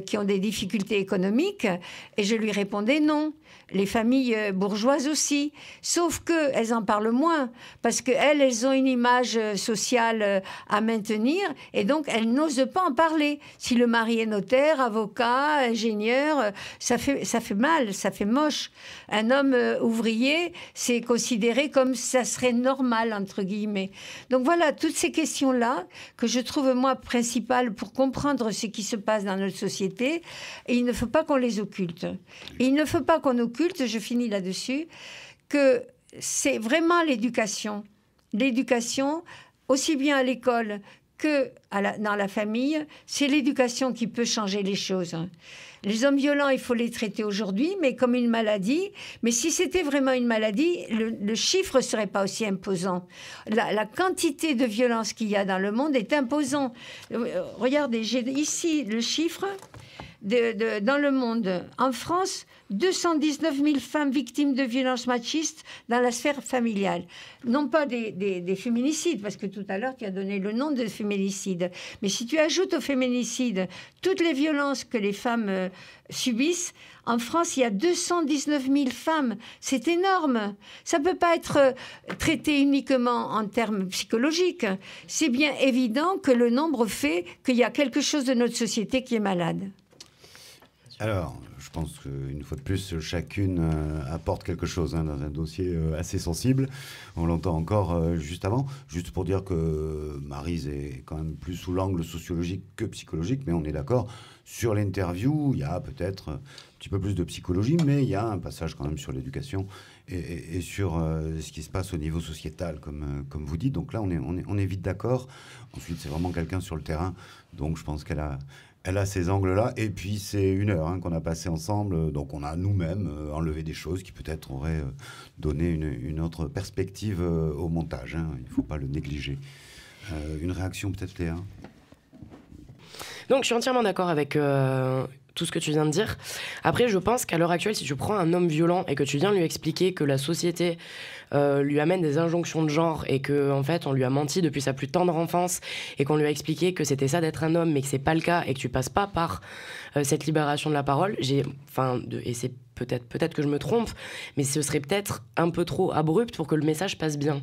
qui ont des difficultés économiques. Et je lui répondais non. Les familles bourgeoises aussi, sauf qu'elles en parlent moins, parce qu'elles ont une image sociale à maintenir, et donc elles n'osent pas en parler. Si le mari est notaire, avocat, ingénieur, ça fait mal, ça fait moche. Un homme ouvrier, c'est considéré comme ça serait normal, entre guillemets. Donc voilà, toutes ces questions-là, que je trouve, moi, principales pour comprendre ce qui se passe dans notre société, et il ne faut pas qu'on les occulte. Il ne faut pas qu'on occulte, je finis là-dessus, que c'est vraiment l'éducation. L'éducation, aussi bien à l'école que dans la famille, c'est l'éducation qui peut changer les choses. Les hommes violents, il faut les traiter aujourd'hui, mais comme une maladie. Mais si c'était vraiment une maladie, le chiffre ne serait pas aussi imposant. La quantité de violence qu'il y a dans le monde est imposant. Regardez, j'ai ici le chiffre dans le monde. En France, 219 000 femmes victimes de violences machistes dans la sphère familiale. Non pas des féminicides, parce que tout à l'heure, tu as donné le nom de féminicide. Mais si tu ajoutes au féminicide toutes les violences que les femmes subissent, en France, il y a 219 000 femmes. C'est énorme. Ça ne peut pas être traité uniquement en termes psychologiques. C'est bien évident que le nombre fait qu'il y a quelque chose de notre société qui est malade. Alors, je pense qu'une fois de plus, chacune apporte quelque chose dans un dossier assez sensible. On l'entend encore juste avant. Juste pour dire que Maryse est quand même plus sous l'angle sociologique que psychologique, mais on est d'accord. Sur l'interview, il y a peut-être un petit peu plus de psychologie, mais il y a un passage quand même sur l'éducation et sur ce qui se passe au niveau sociétal, comme vous dites. Donc là, on est vite d'accord. Ensuite, c'est vraiment quelqu'un sur le terrain. Donc je pense qu'elle a ces angles-là. Et puis, c'est 1 heure qu'on a passé ensemble. Donc, on a nous-mêmes enlevé des choses qui peut-être auraient donné une autre perspective au montage. Il ne faut pas le négliger. Une réaction peut-être, Léa ? Donc, je suis entièrement d'accord avec tout ce que tu viens de dire. Après, je pense qu'à l'heure actuelle, si tu prends un homme violent et que tu viens lui expliquer que la société lui amène des injonctions de genre et qu'en fait, on lui a menti depuis sa plus tendre enfance et qu'on lui a expliqué que c'était ça d'être un homme, mais que c'est pas le cas et que tu passes pas par cette libération de la parole, et c'est peut-être que je me trompe, mais ce serait peut-être un peu trop abrupt pour que le message passe bien.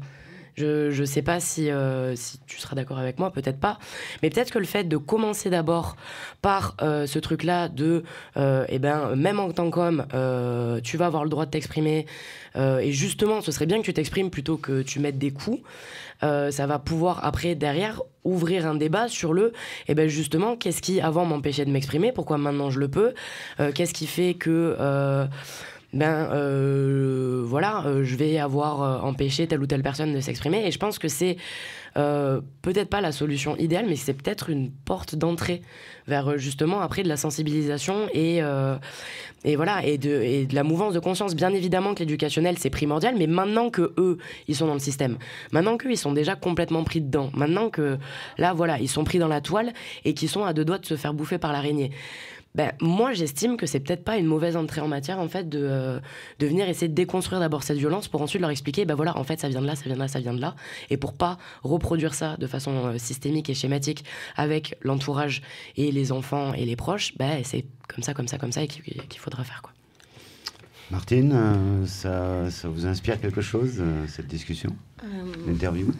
Je sais pas si tu seras d'accord avec moi, peut-être pas. Mais peut-être que le fait de commencer d'abord par ce truc-là de même en tant qu'homme, tu vas avoir le droit de t'exprimer. Et justement, ce serait bien que tu t'exprimes plutôt que tu mettes des coups. Ça va pouvoir, après, derrière, ouvrir un débat sur justement, qu'est-ce qui, avant, m'empêchait de m'exprimer ? Pourquoi maintenant je le peux ? Qu'est-ce qui fait que... je vais avoir empêché telle ou telle personne de s'exprimer. Et je pense que c'est peut-être pas la solution idéale, mais c'est peut-être une porte d'entrée vers justement après de la sensibilisation et de la mouvance de conscience. Bien évidemment que l'éducationnel c'est primordial, mais maintenant que eux ils sont dans le système, maintenant qu'eux ils sont déjà complètement pris dedans, maintenant que là voilà ils sont pris dans la toile et qu'ils sont à 2 doigts de se faire bouffer par l'araignée. Moi, j'estime que c'est peut-être pas une mauvaise entrée en matière, en fait, de venir essayer de déconstruire d'abord cette violence pour ensuite leur expliquer, en fait, ça vient de là, ça vient de là, ça vient de là. Et pour pas reproduire ça de façon systémique et schématique avec l'entourage et les enfants et les proches, c'est comme ça et qu'il faudra faire, quoi. Martine, ça vous inspire quelque chose, cette discussion, l'interview ?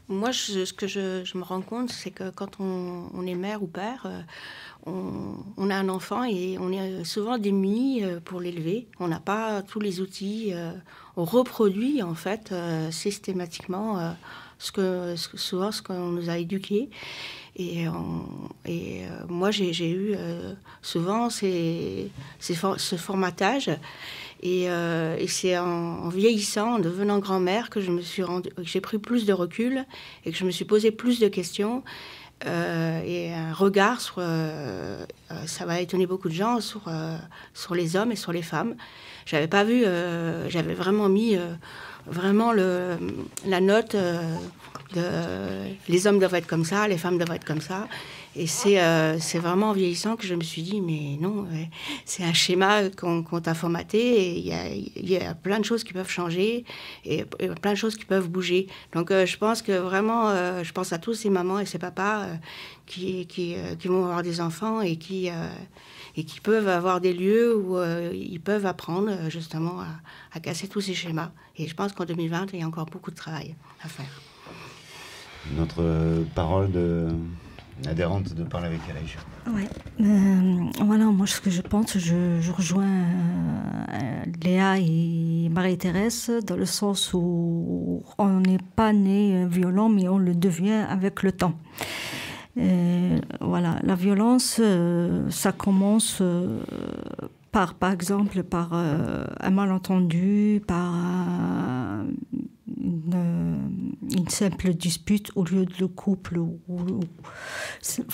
Moi, ce que je me rends compte, c'est que quand on est mère ou père, on a un enfant et on est souvent démunis pour l'élever. On n'a pas tous les outils. On reproduit, en fait, systématiquement souvent ce qu'on nous a éduqués. Et moi, j'ai eu souvent ce formatage. Et c'est en vieillissant, en devenant grand-mère, que j'ai pris plus de recul et que je me suis posé plus de questions. Et un regard ça va étonner beaucoup de gens sur les hommes et sur les femmes. J'avais pas vu, j'avais vraiment mis la note Les hommes doivent être comme ça, les femmes doivent être comme ça. Et c'est vraiment en vieillissant que je me suis dit, mais non, c'est un schéma qu'on t'a formaté, et il y a plein de choses qui peuvent changer, et plein de choses qui peuvent bouger. Donc je pense que vraiment, je pense à tous ces mamans et ces papas qui vont avoir des enfants et qui peuvent avoir des lieux où ils peuvent apprendre justement à casser tous ces schémas. Et je pense qu'en 2020, il y a encore beaucoup de travail à faire. Notre parole adhérente de Parler avec Alège. Oui, voilà, moi ce que je pense, je rejoins Léa et Marie-Thérèse dans le sens où on n'est pas né violent, mais on le devient avec le temps. Voilà, la violence, ça commence par exemple, par un malentendu, par une simple dispute au lieu de le couple,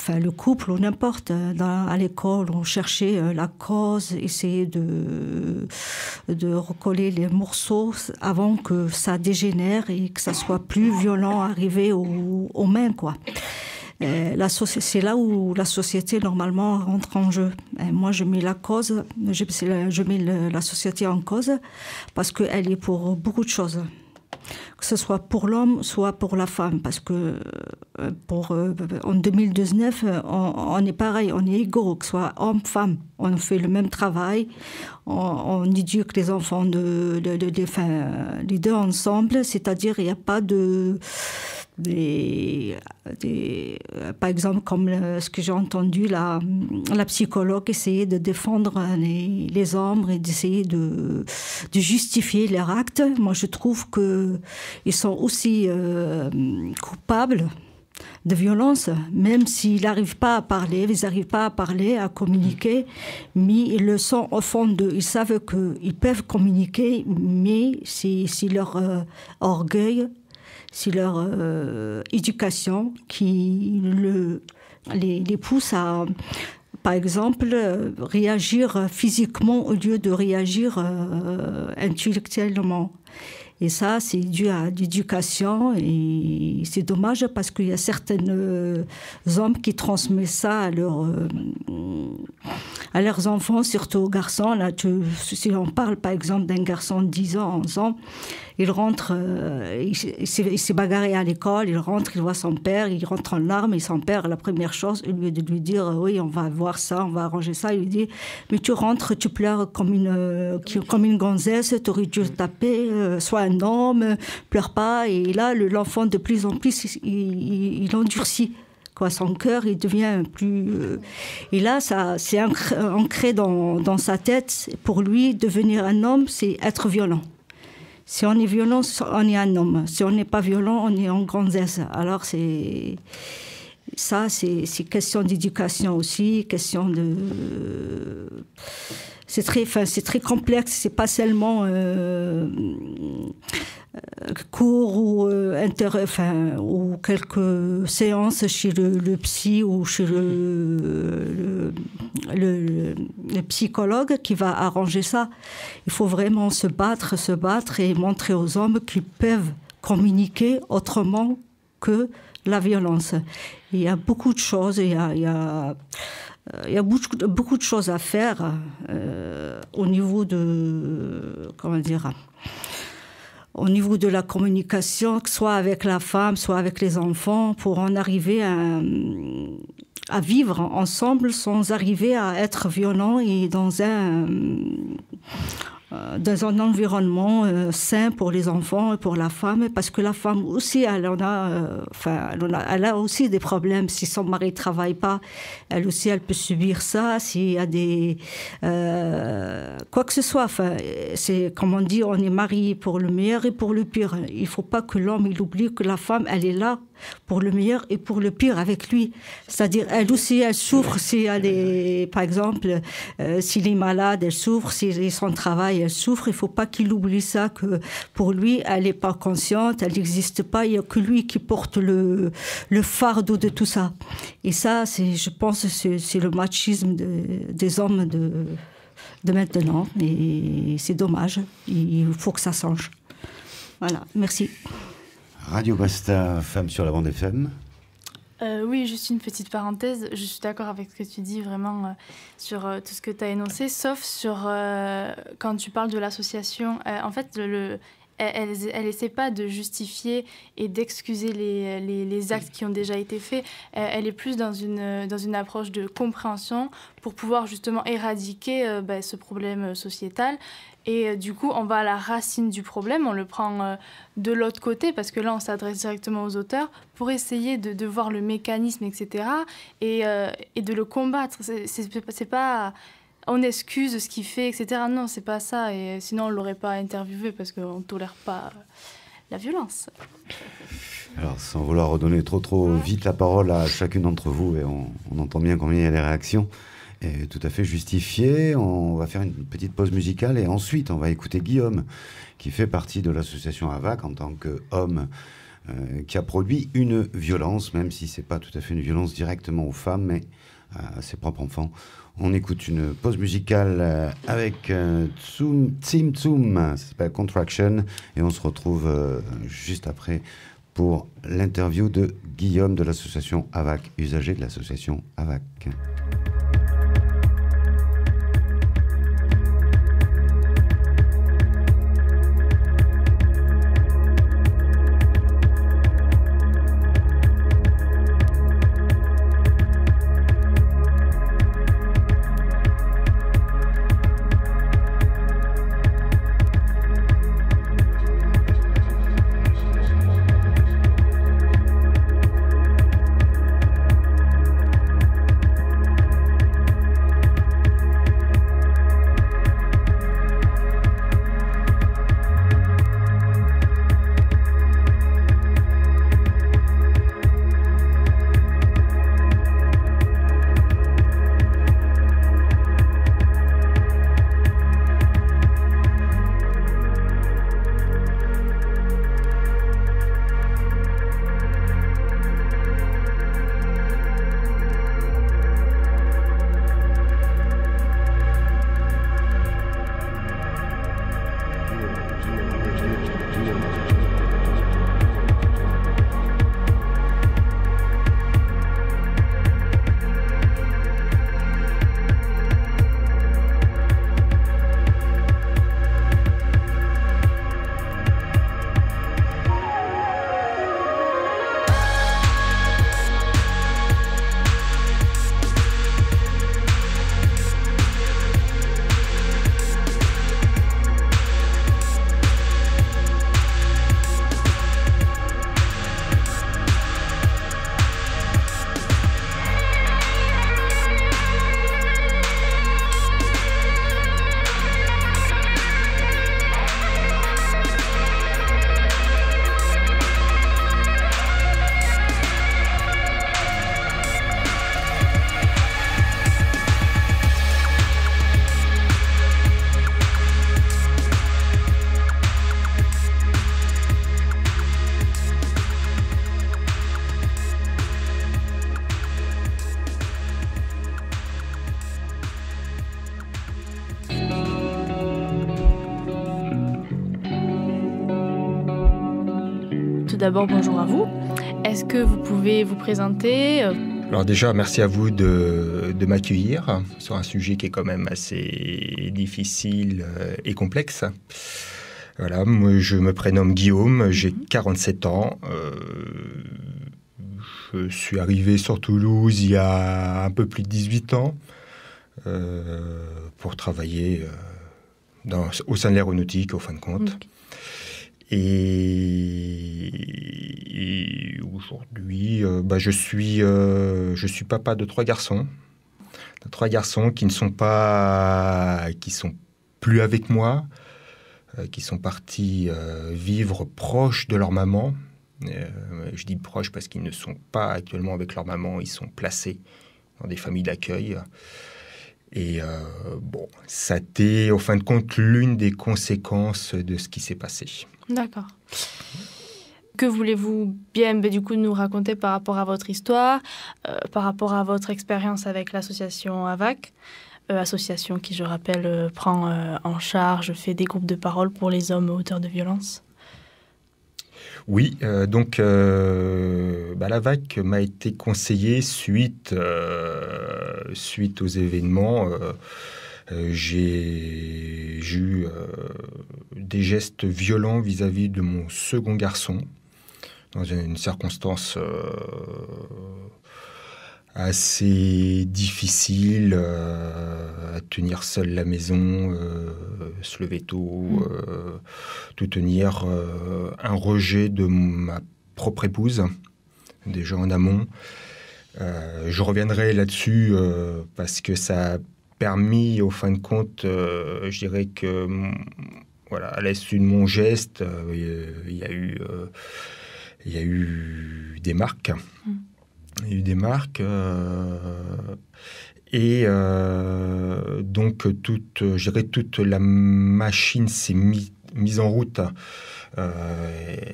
le couple ou n'importe. À l'école, on cherchait la cause, essayer de recoller les morceaux avant que ça dégénère et que ça soit plus violent, arriver aux mains, quoi. C'est là où la société, normalement, rentre en jeu. Et moi, je mets la cause, je mets la société en cause parce qu'elle est pour beaucoup de choses. Que ce soit pour l'homme, soit pour la femme. Parce que en 2019, on est pareil, on est égaux, que ce soit homme, femme. On fait le même travail, on éduque les enfants les deux ensemble, c'est-à-dire il n'y a pas par exemple, comme ce que j'ai entendu, la psychologue essayer de défendre les hommes et d'essayer de justifier leurs actes. Moi, je trouve qu'ils sont aussi coupables de violence, même s'ils n'arrivent pas à parler, à communiquer, mais ils le sont au fond d'eux. Ils savent qu'ils peuvent communiquer, mais c'est leur orgueil, c'est leur éducation qui les pousse à, par exemple, réagir physiquement au lieu de réagir intellectuellement. Et ça, c'est dû à l'éducation et c'est dommage parce qu'il y a certains hommes qui transmettent ça à leurs enfants, surtout aux garçons. Là, si on parle par exemple d'un garçon de 10 ans, 11 ans, il rentre, il s'est bagarré à l'école, il rentre, il voit son père, il rentre en larmes et son père, la première chose, au lieu de lui dire « oui, on va voir ça, on va arranger ça », il lui dit « mais tu rentres, tu pleures comme une gonzesse, tu aurais dû taper, sois un homme, pleure pas ». Et là, l'enfant, de plus en plus, il endurcit. Son cœur, il devient plus... Et là, ça, c'est ancré dans sa tête. Pour lui, devenir un homme, c'est être violent. Si on est violent, on est un homme. Si on n'est pas violent, on est en gonzesse. Alors, c'est question d'éducation aussi, question de... C'est très complexe, c'est pas seulement cours ou quelques séances chez le psy ou chez le psychologue qui va arranger ça. Il faut vraiment se battre et montrer aux hommes qu'ils peuvent communiquer autrement que la violence. Il y a beaucoup de choses, il y a beaucoup de choses à faire au niveau de, au niveau de la communication, soit avec la femme, soit avec les enfants, pour en arriver à vivre ensemble sans arriver à être violent et dans un environnement sain pour les enfants et pour la femme, parce que la femme aussi, elle a aussi des problèmes. Si son mari ne travaille pas, elle aussi, elle peut subir ça. S'il y a des... quoi que ce soit, c'est comme on dit, on est marié pour le meilleur et pour le pire. Il ne faut pas que l'homme il oublie que la femme, elle est là pour le meilleur et pour le pire avec lui. C'est-à-dire, elle aussi, elle souffre si elle est, par exemple, s'il est malade, elle souffre, si son travail, elle souffre. Il ne faut pas qu'il oublie ça, que pour lui, elle n'est pas consciente, elle n'existe pas, il n'y a que lui qui porte le fardeau de tout ça. Et ça, je pense, c'est le machisme des hommes de maintenant. Et c'est dommage, il faut que ça change. Voilà, merci. Radio Basta, Femmes sur la bande FM. Oui, juste une petite parenthèse. Je suis d'accord avec ce que tu dis vraiment sur tout ce que tu as énoncé, sauf sur quand tu parles de l'association. En fait, elle essaie pas de justifier et d'excuser les actes qui ont déjà été faits. Elle est plus dans une approche de compréhension pour pouvoir justement éradiquer ce problème sociétal. Et du coup, on va à la racine du problème, on le prend de l'autre côté, parce que là, on s'adresse directement aux auteurs pour essayer de voir le mécanisme, etc. Et de le combattre. C'est pas... On excuse ce qu'il fait, etc. Non, c'est pas ça. Et sinon, on ne l'aurait pas interviewé parce qu'on ne tolère pas la violence. Alors, sans vouloir redonner trop vite la parole à chacune d'entre vous, et on entend bien combien il y a les réactions, et tout à fait justifiées. On va faire une petite pause musicale et ensuite, on va écouter Guillaume, qui fait partie de l'association AVAC en tant qu'homme qui a produit une violence, même si ce n'est pas tout à fait une violence directement aux femmes, mais à ses propres enfants. On écoute une pause musicale avec Tsum, ça s'appelle Contraction, et on se retrouve juste après pour l'interview de Guillaume de l'association AVAC, usager de l'association AVAC. D'abord, bonjour à vous. Est-ce que vous pouvez vous présenter ? Alors déjà, merci à vous de m'accueillir sur un sujet qui est quand même assez difficile et complexe. Voilà, moi, je me prénomme Guillaume, j'ai 47 ans. Je suis arrivé sur Toulouse il y a un peu plus de 18 ans pour travailler au sein de l'aéronautique, au fin de compte. Okay. Et aujourd'hui, je suis papa de 3 garçons. 3 garçons qui sont plus avec moi, qui sont partis vivre proche de leur maman. Je dis proche parce qu'ils ne sont pas actuellement avec leur maman, ils sont placés dans des familles d'accueil. Et ça a été, au fin de compte, l'une des conséquences de ce qui s'est passé. D'accord. Que voulez-vous bien du coup nous raconter par rapport à votre histoire, par rapport à votre expérience avec l'association AVAC, association qui, je rappelle, prend en charge, fait des groupes de parole pour les hommes auteurs de violences? Oui, donc la VAC m'a été conseillée suite aux événements. J'ai eu des gestes violents vis-à-vis de mon second garçon, dans une circonstance assez difficile, à tenir seul la maison, se lever tôt, tout tenir, un rejet de ma propre épouse, déjà en amont. Je reviendrai là-dessus parce que ça a permis, au fin de compte, je dirais que, voilà, à l'issue de mon geste, il y a eu des marques. Il y a eu des marques et donc toute la machine s'est mise en route.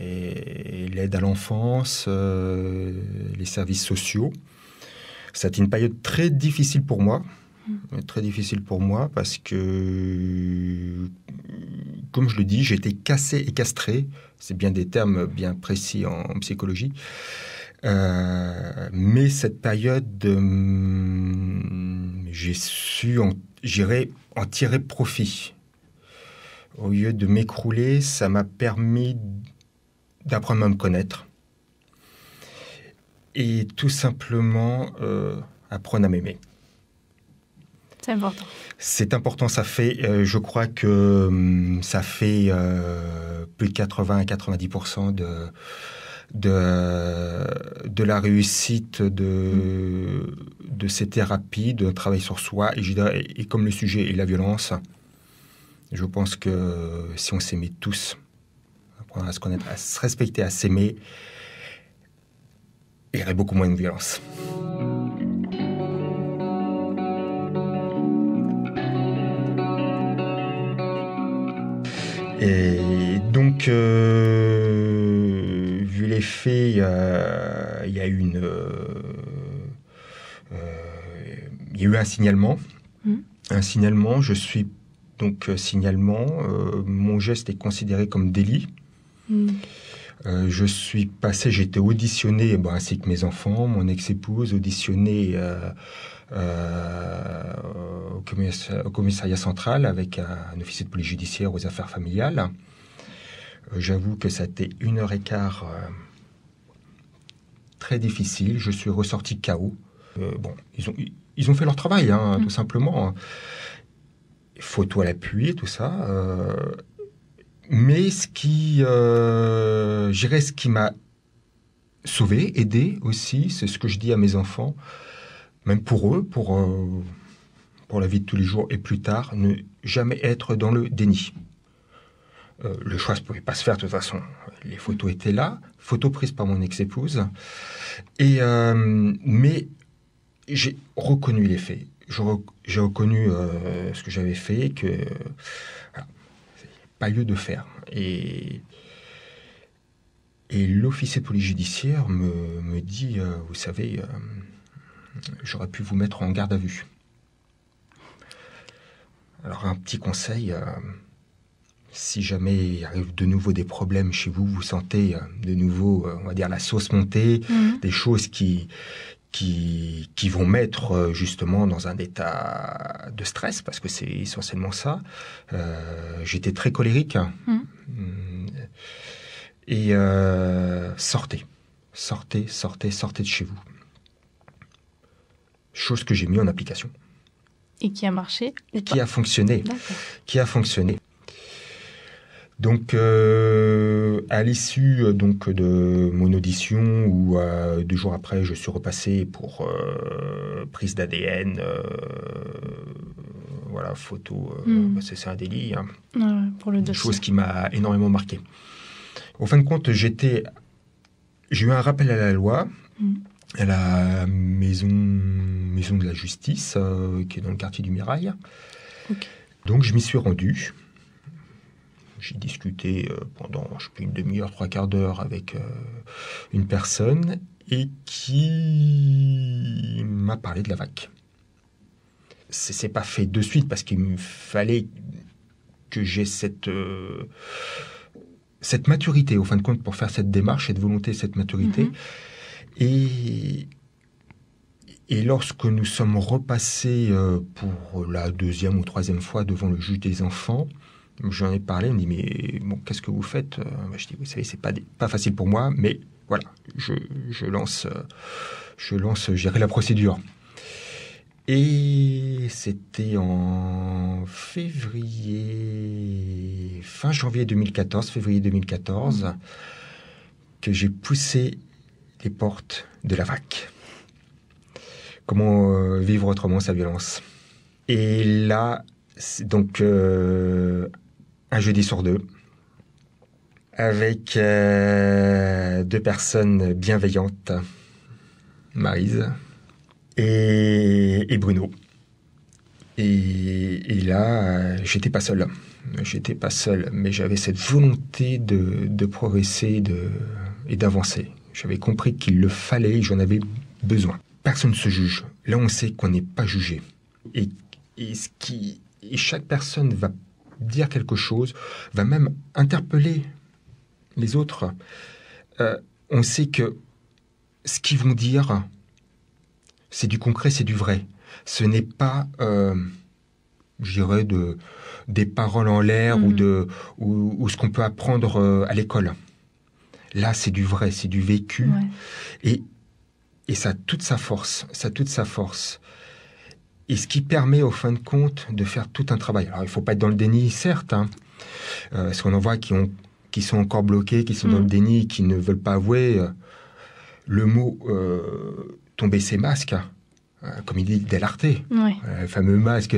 Et l'aide à l'enfance, les services sociaux. Ça a été une période très difficile pour moi. Très difficile pour moi parce que, comme je le dis, j'ai été cassé et castré. C'est bien des termes bien précis en psychologie. Mais cette période, j'ai su en tirer profit. Au lieu de m'écrouler, ça m'a permis d'apprendre à me connaître et tout simplement apprendre à m'aimer. C'est important. C'est important, ça fait, je crois que ça fait plus de 80 à 90% de la réussite de ces thérapies, de travail sur soi. Et comme le sujet est la violence, je pense que si on s'aimait tous, apprendre à se connaître, à se respecter, à s'aimer, il y aurait beaucoup moins de violence. Et donc, vu les faits, il y a eu un signalement. Un signalement, signalement, mon geste est considéré comme délit. J'ai été auditionné, ainsi que mes enfants, mon ex-épouse, auditionné au commissariat central avec un officier de police judiciaire aux affaires familiales. J'avoue que ça a été 1h15 très difficile. Je suis ressorti KO. Ils ont fait leur travail, tout simplement. Photo à l'appui, tout ça. Mais ce qui m'a sauvé, aidé aussi, c'est ce que je dis à mes enfants, même pour eux, pour la vie de tous les jours et plus tard, ne jamais être dans le déni. Le choix ne pouvait pas se faire de toute façon. Les photos étaient là, photos prises par mon ex-épouse. Mais j'ai reconnu les faits. J'ai reconnu ce que j'avais fait, que voilà, pas lieu de faire. Et l'officier de police judiciaire me dit, vous savez, j'aurais pu vous mettre en garde à vue. Alors un petit conseil, si jamais il arrive de nouveau des problèmes chez vous, vous sentez de nouveau, on va dire, la sauce monter, des choses qui vont mettre justement dans un état de stress, parce que c'est essentiellement ça. J'étais très colérique. Et sortez de chez vous. Chose que j'ai mis en application. Et qui a marché? Qui a fonctionné. Qui a fonctionné. Donc, à l'issue de mon audition, ou 2 jours après, je suis repassé pour prise d'ADN, voilà, photo, c'est un délit. Pour le dossier. Chose qui m'a énormément marqué. Au fin de compte, j'ai eu un rappel à la loi, à la maison de la justice, qui est dans le quartier du Mirail. Okay. Donc, je m'y suis rendu. J'ai discuté pendant, je sais plus, une demi-heure, 3/4 d'heure avec une personne et qui m'a parlé de la VAC. C'est pas fait de suite parce qu'il me fallait que j'ai cette cette maturité, au fin de compte, pour faire cette démarche, cette volonté, cette maturité. Et lorsque nous sommes repassés pour la 2e ou 3e fois devant le juge des enfants, j'en ai parlé, on me dit, mais bon, qu'est-ce que vous faites? Je dis, vous savez, c'est pas facile pour moi, mais voilà, je lance gérer la procédure. Et c'était en fin janvier 2014, février 2014, que j'ai poussé les portes de la VAC. Comment vivre autrement sa violence. Et là, donc, un jeudi sur 2, avec 2 personnes bienveillantes, Maryse et Bruno. Et là, j'étais pas seul. Mais j'avais cette volonté de progresser et d'avancer. J'avais compris qu'il le fallait et j'en avais besoin. Personne ne se juge. Là, on sait qu'on n'est pas jugé. Et chaque personne va dire quelque chose, va même interpeller les autres. On sait que ce qu'ils vont dire, c'est du concret, c'est du vrai. Ce n'est pas, je dirais, des paroles en l'air ou ce qu'on peut apprendre à l'école. Là, c'est du vrai, c'est du vécu. Ouais. Et ça a toute sa force. Et ce qui permet, au fin de compte, de faire tout un travail. Alors, il ne faut pas être dans le déni, certes. Parce qu'on en voit qui sont encore bloqués, qui sont dans le déni, qui ne veulent pas avouer. Le mot tomber ses masques, comme il dit Delarte, le fameux masque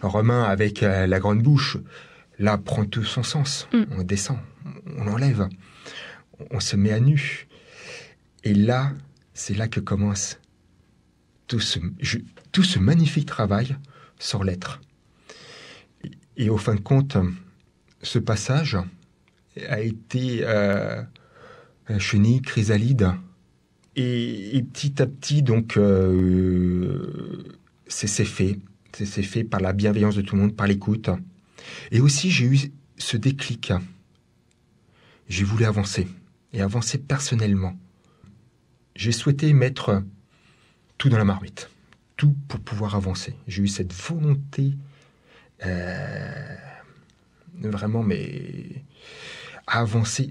romain avec la grande bouche, là, prend tout son sens. On descend, on l'enlève, on se met à nu. Et là, c'est là que commence tout ce magnifique travail sur l'être. Et au fin de compte, ce passage a été chenille, chrysalide. Et petit à petit, donc, c'est fait. C'est fait par la bienveillance de tout le monde, par l'écoute. Et aussi, j'ai eu ce déclic. J'ai voulu avancer, et avancer personnellement. J'ai souhaité mettre tout dans la marmite, tout pour pouvoir avancer. J'ai eu cette volonté, vraiment, mais à avancer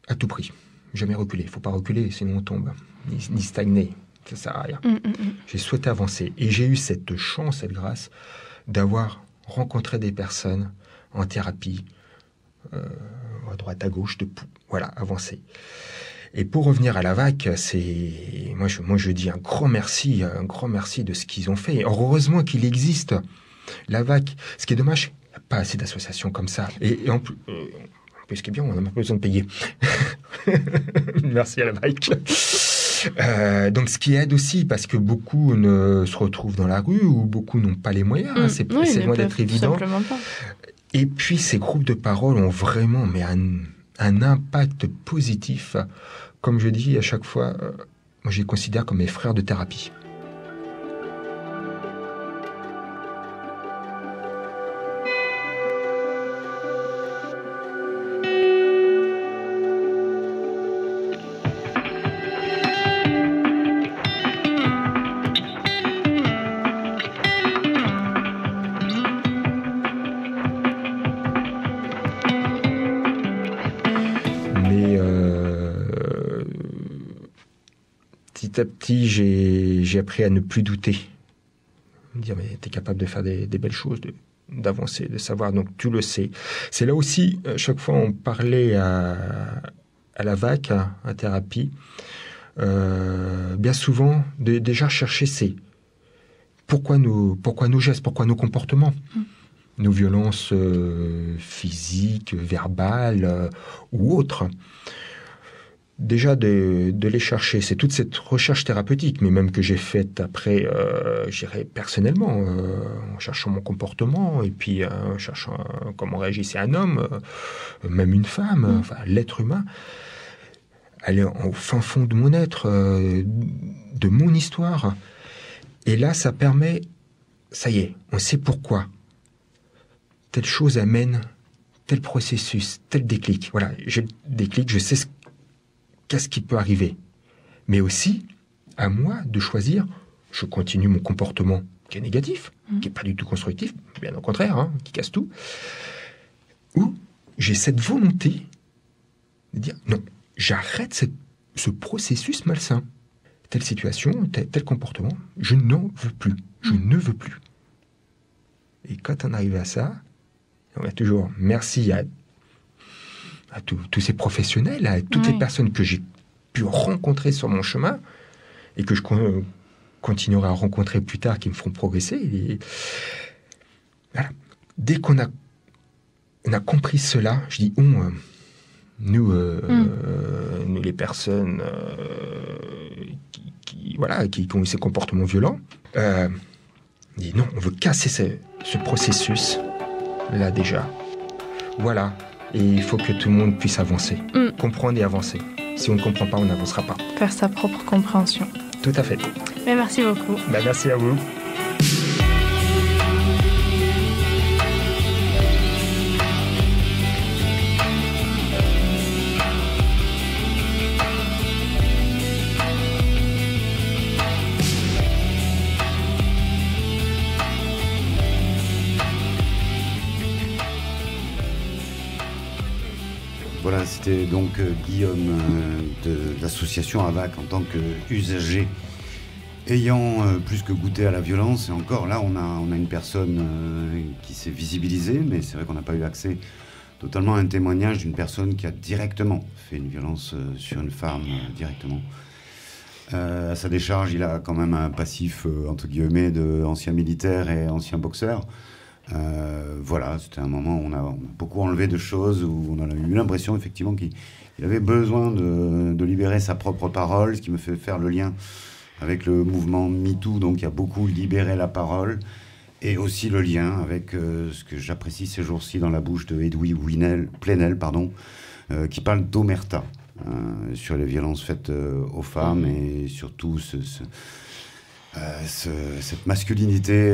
à tout prix. Jamais reculer. Il ne faut pas reculer, sinon on tombe. Ni stagner. Ça ne sert à rien. J'ai souhaité avancer. Et j'ai eu cette chance, cette grâce, d'avoir rencontré des personnes en thérapie, à droite, à gauche, voilà, avancer. Et pour revenir à la VAC, moi je dis un grand merci de ce qu'ils ont fait. Heureusement qu'il existe la VAC. Ce qui est dommage, il n'y a pas assez d'associations comme ça. Et en plus, ce qui est bien, on n'a même pas besoin de payer. Merci à la VAC. Donc ce qui aide aussi, parce que beaucoup ne se retrouvent dans la rue ou beaucoup n'ont pas les moyens. C'est loin d'être évident. Et puis ces groupes de parole ont vraiment un impact positif. Comme je dis à chaque fois, moi je les considère comme mes frères de thérapie. Petit à petit, j'ai appris à ne plus douter. Me dire, mais tu es capable de faire des belles choses, d'avancer, de savoir, donc tu le sais. C'est là aussi, chaque fois on parlait à la VAC, à thérapie, bien souvent, déjà chercher pourquoi nos gestes, pourquoi nos comportements, nos violences physiques, verbales ou autres. Déjà de les chercher, c'est toute cette recherche thérapeutique, mais même que j'ai faite après, je dirais personnellement, en cherchant mon comportement, et puis en cherchant comment réagissait un homme, même une femme, enfin l'être humain, aller au fin fond de mon être, de mon histoire. Et là, ça permet, ça y est, on sait pourquoi telle chose amène tel processus, tel déclic. Voilà, j'ai le déclic, je sais qu'est-ce qui peut arriver. Mais aussi, à moi de choisir, je continue mon comportement qui est négatif, qui n'est pas du tout constructif, bien au contraire, hein, qui casse tout, ou j'ai cette volonté de dire, non, j'arrête ce processus malsain. Telle situation, tel comportement, je n'en veux plus. Je ne veux plus. Et quand on arrive à ça, on va toujours merci à tous ces professionnels, à toutes les personnes que j'ai pu rencontrer sur mon chemin et que je continuerai à rencontrer plus tard, qui me feront progresser. Et voilà. Dès qu'on a compris cela, je dis nous les personnes qui ont eu ces comportements violents, on dit non, on veut casser ce processus là déjà. Voilà. Et il faut que tout le monde puisse avancer, comprendre et avancer. Si on ne comprend pas, on n'avancera pas. Faire sa propre compréhension. Tout à fait. Mais merci beaucoup. Merci à vous. Voilà, c'était donc Guillaume de l'association AVAC en tant qu'usager ayant plus que goûté à la violence. Et encore là, on a une personne qui s'est visibilisée, mais c'est vrai qu'on n'a pas eu accès totalement à un témoignage d'une personne qui a directement fait une violence sur une femme directement. À sa décharge, il a quand même un passif, entre guillemets, d'ancien militaire et ancien boxeur. Voilà, c'était un moment où on a beaucoup enlevé de choses, où on a eu l'impression effectivement qu'il avait besoin de libérer sa propre parole, ce qui me fait faire le lien avec le mouvement MeToo, donc il y a beaucoup libéré la parole, et aussi le lien avec ce que j'apprécie ces jours-ci dans la bouche de Edoui Plenel, qui parle d'omerta sur les violences faites aux femmes et surtout cette masculinité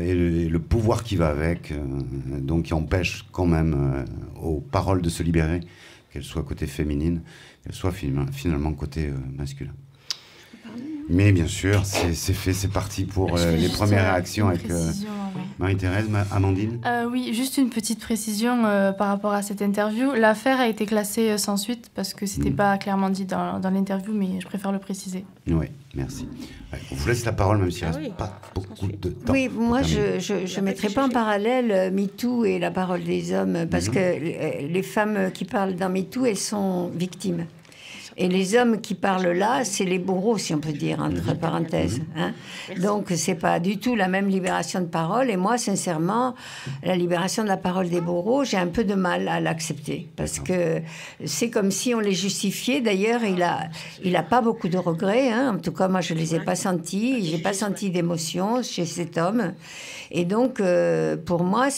et le pouvoir qui va avec, donc qui empêche quand même aux paroles de se libérer, qu'elles soient côté féminine, qu'elles soient finalement côté masculin. Mais bien sûr, c'est fait, c'est parti pour les premières réactions avec Marie-Thérèse, Amandine. Oui, juste une petite précision par rapport à cette interview. L'affaire a été classée sans suite parce que c'était pas clairement dit dans l'interview, mais je préfère le préciser. Oui, merci. On vous laisse la parole, même s'il ne reste pas beaucoup de temps. Oui, moi, je ne mettrai pas en parallèle MeToo et la parole des hommes, parce que les femmes qui parlent dans MeToo, elles sont victimes. Et les hommes qui parlent là, c'est les bourreaux, si on peut dire, entre parenthèses. Hein. Donc, c'est pas du tout la même libération de parole. Et moi, sincèrement, la libération de la parole des bourreaux, j'ai un peu de mal à l'accepter. Parce que c'est comme si on les justifiait. D'ailleurs, il a pas beaucoup de regrets. Hein. En tout cas, moi, je les ai pas sentis. J'ai pas senti d'émotion chez cet homme. Et donc, pour moi,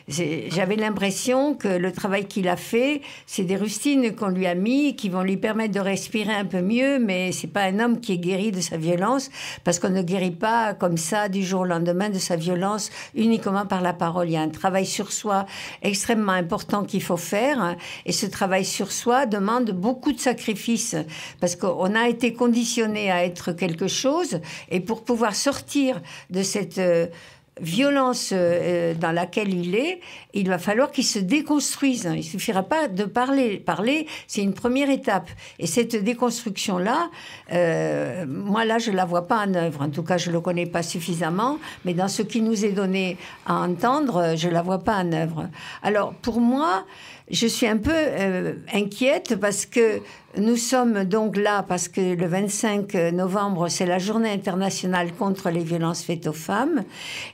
j'avais l'impression que le travail qu'il a fait, c'est des rustines qu'on lui a mis, qui vont lui permettre de respirer un peu mieux, mais c'est pas un homme qui est guéri de sa violence, parce qu'on ne guérit pas comme ça du jour au lendemain de sa violence uniquement par la parole. Il y a un travail sur soi extrêmement important qu'il faut faire, et ce travail sur soi demande beaucoup de sacrifices, parce qu'on a été conditionné à être quelque chose, et pour pouvoir sortir de cette violence dans laquelle il va falloir qu'il se déconstruise. Il ne suffira pas de parler. Parler, c'est une première étape. Et cette déconstruction-là, moi, là, je ne la vois pas en œuvre. En tout cas, je ne le connais pas suffisamment. Mais dans ce qui nous est donné à entendre, je ne la vois pas en œuvre. Alors, pour moi, je suis un peu inquiète parce que nous sommes donc là parce que le 25 novembre, c'est la journée internationale contre les violences faites aux femmes.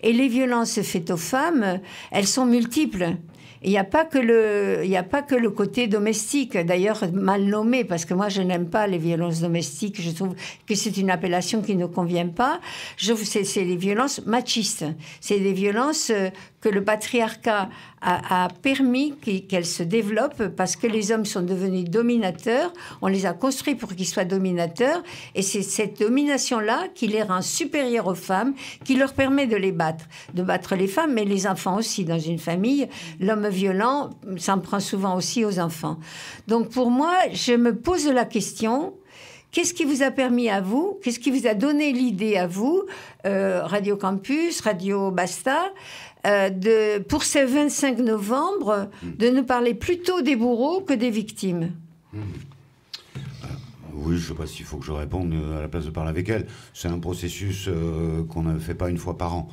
Et les violences faites aux femmes, elles sont multiples. Il n'y a pas que le côté domestique, d'ailleurs mal nommé, parce que moi je n'aime pas les violences domestiques, je trouve que c'est une appellation qui ne convient pas. C'est les violences machistes, c'est des violences que le patriarcat a permis qu'elles se développent parce que les hommes sont devenus dominateurs, on les a construits pour qu'ils soient dominateurs, et c'est cette domination-là qui les rend supérieurs aux femmes, qui leur permet de les battre les femmes, mais les enfants aussi dans une famille. l'homme violent s'en prend souvent aussi aux enfants. Donc pour moi, je me pose la question, qu'est-ce qui vous a permis à vous, qu'est-ce qui vous a donné l'idée à vous, Radio Campus, Radio Basta, pour ce 25 novembre, de nous parler plutôt des bourreaux que des victimes? Oui, je ne sais pas s'il faut que je réponde à la place de parler avec elle. C'est un processus qu'on ne fait pas une fois par an,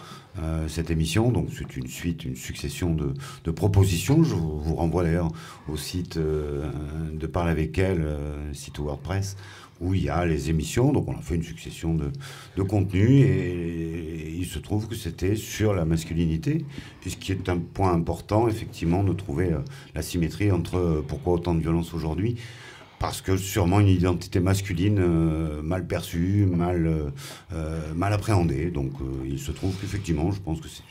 cette émission. Donc c'est une suite, une succession de propositions. Je vous renvoie d'ailleurs au site de Parler avec elle, site WordPress, où il y a les émissions. Donc on a fait une succession de contenus et il se trouve que c'était sur la masculinité, et ce qui est un point important, effectivement, de trouver la symétrie entre pourquoi autant de violence aujourd'hui. Parce que sûrement une identité masculine mal perçue, mal appréhendée. Donc il se trouve qu'effectivement, je pense que c'est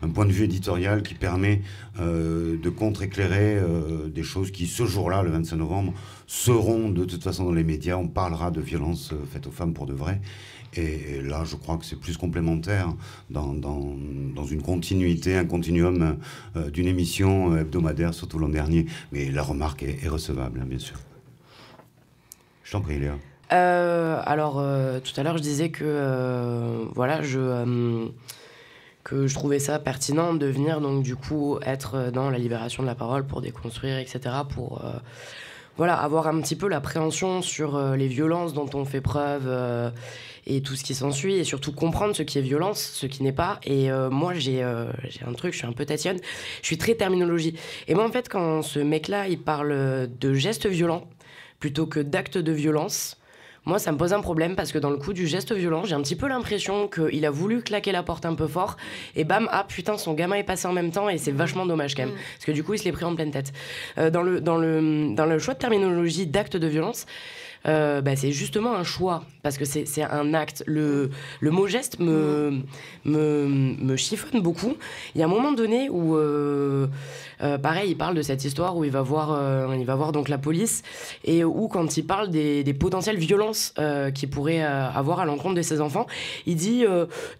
un point de vue éditorial qui permet de contre-éclairer des choses qui, ce jour-là, le 25 novembre, seront de toute façon dans les médias. On parlera de violences faites aux femmes pour de vrai. Et là, je crois que c'est plus complémentaire dans une continuité, un continuum d'une émission hebdomadaire, surtout l'an dernier. Mais la remarque est recevable, hein, bien sûr. Je t'en prie, Léa. Alors, tout à l'heure, je disais que, voilà, que je trouvais ça pertinent de venir, donc, du coup, être dans la libération de la parole pour déconstruire, etc., pour, voilà, avoir un petit peu l'appréhension sur les violences dont on fait preuve et tout ce qui s'ensuit, et surtout comprendre ce qui est violence, ce qui n'est pas. Et moi, j'ai un truc, je suis un peu tatillonne, je suis très terminologie. Et moi, en fait, quand ce mec-là, il parle de gestes violents, plutôt que d'actes de violence, moi, ça me pose un problème parce que dans le coup du geste violent, j'ai un petit peu l'impression qu'il a voulu claquer la porte un peu fort et bam, ah putain, son gamin est passé en même temps et c'est vachement dommage quand même. Parce que du coup, il se l'est pris en pleine tête. Dans le choix de terminologie d'acte de violence, c'est justement un choix, parce que c'est un acte. Le mot geste me chiffonne beaucoup. Il y a un moment donné où, pareil, il parle de cette histoire où il va voir donc la police, et où quand il parle des potentielles violences qu'il pourrait avoir à l'encontre de ses enfants, il dit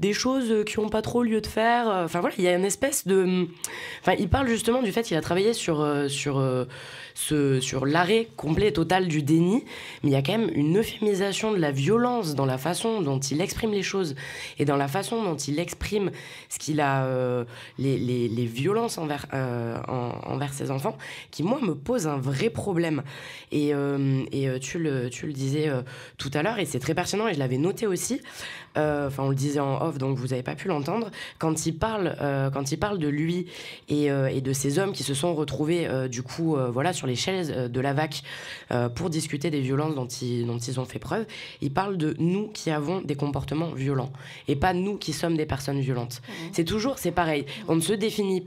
des choses qui n'ont pas trop lieu de faire. Enfin voilà, il y a une espèce de... Enfin, il parle justement du fait qu'il a travaillé sur l'arrêt complet et total du déni, mais il y a quand même une euphémisation de la violence dans la façon dont il exprime les choses et dans la façon dont il exprime ce qu'il a, les violences envers ses enfants, qui moi me pose un vrai problème. Et tu le disais tout à l'heure, et c'est très pertinent, et je l'avais noté aussi. On le disait en off, donc vous n'avez pas pu l'entendre, quand il parle de lui et de ces hommes qui se sont retrouvés du coup voilà, sur les chaises de la VAC pour discuter des violences dont ils ont fait preuve. Il parle de nous qui avons des comportements violents et pas nous qui sommes des personnes violentes. C'est pareil, on ne se définit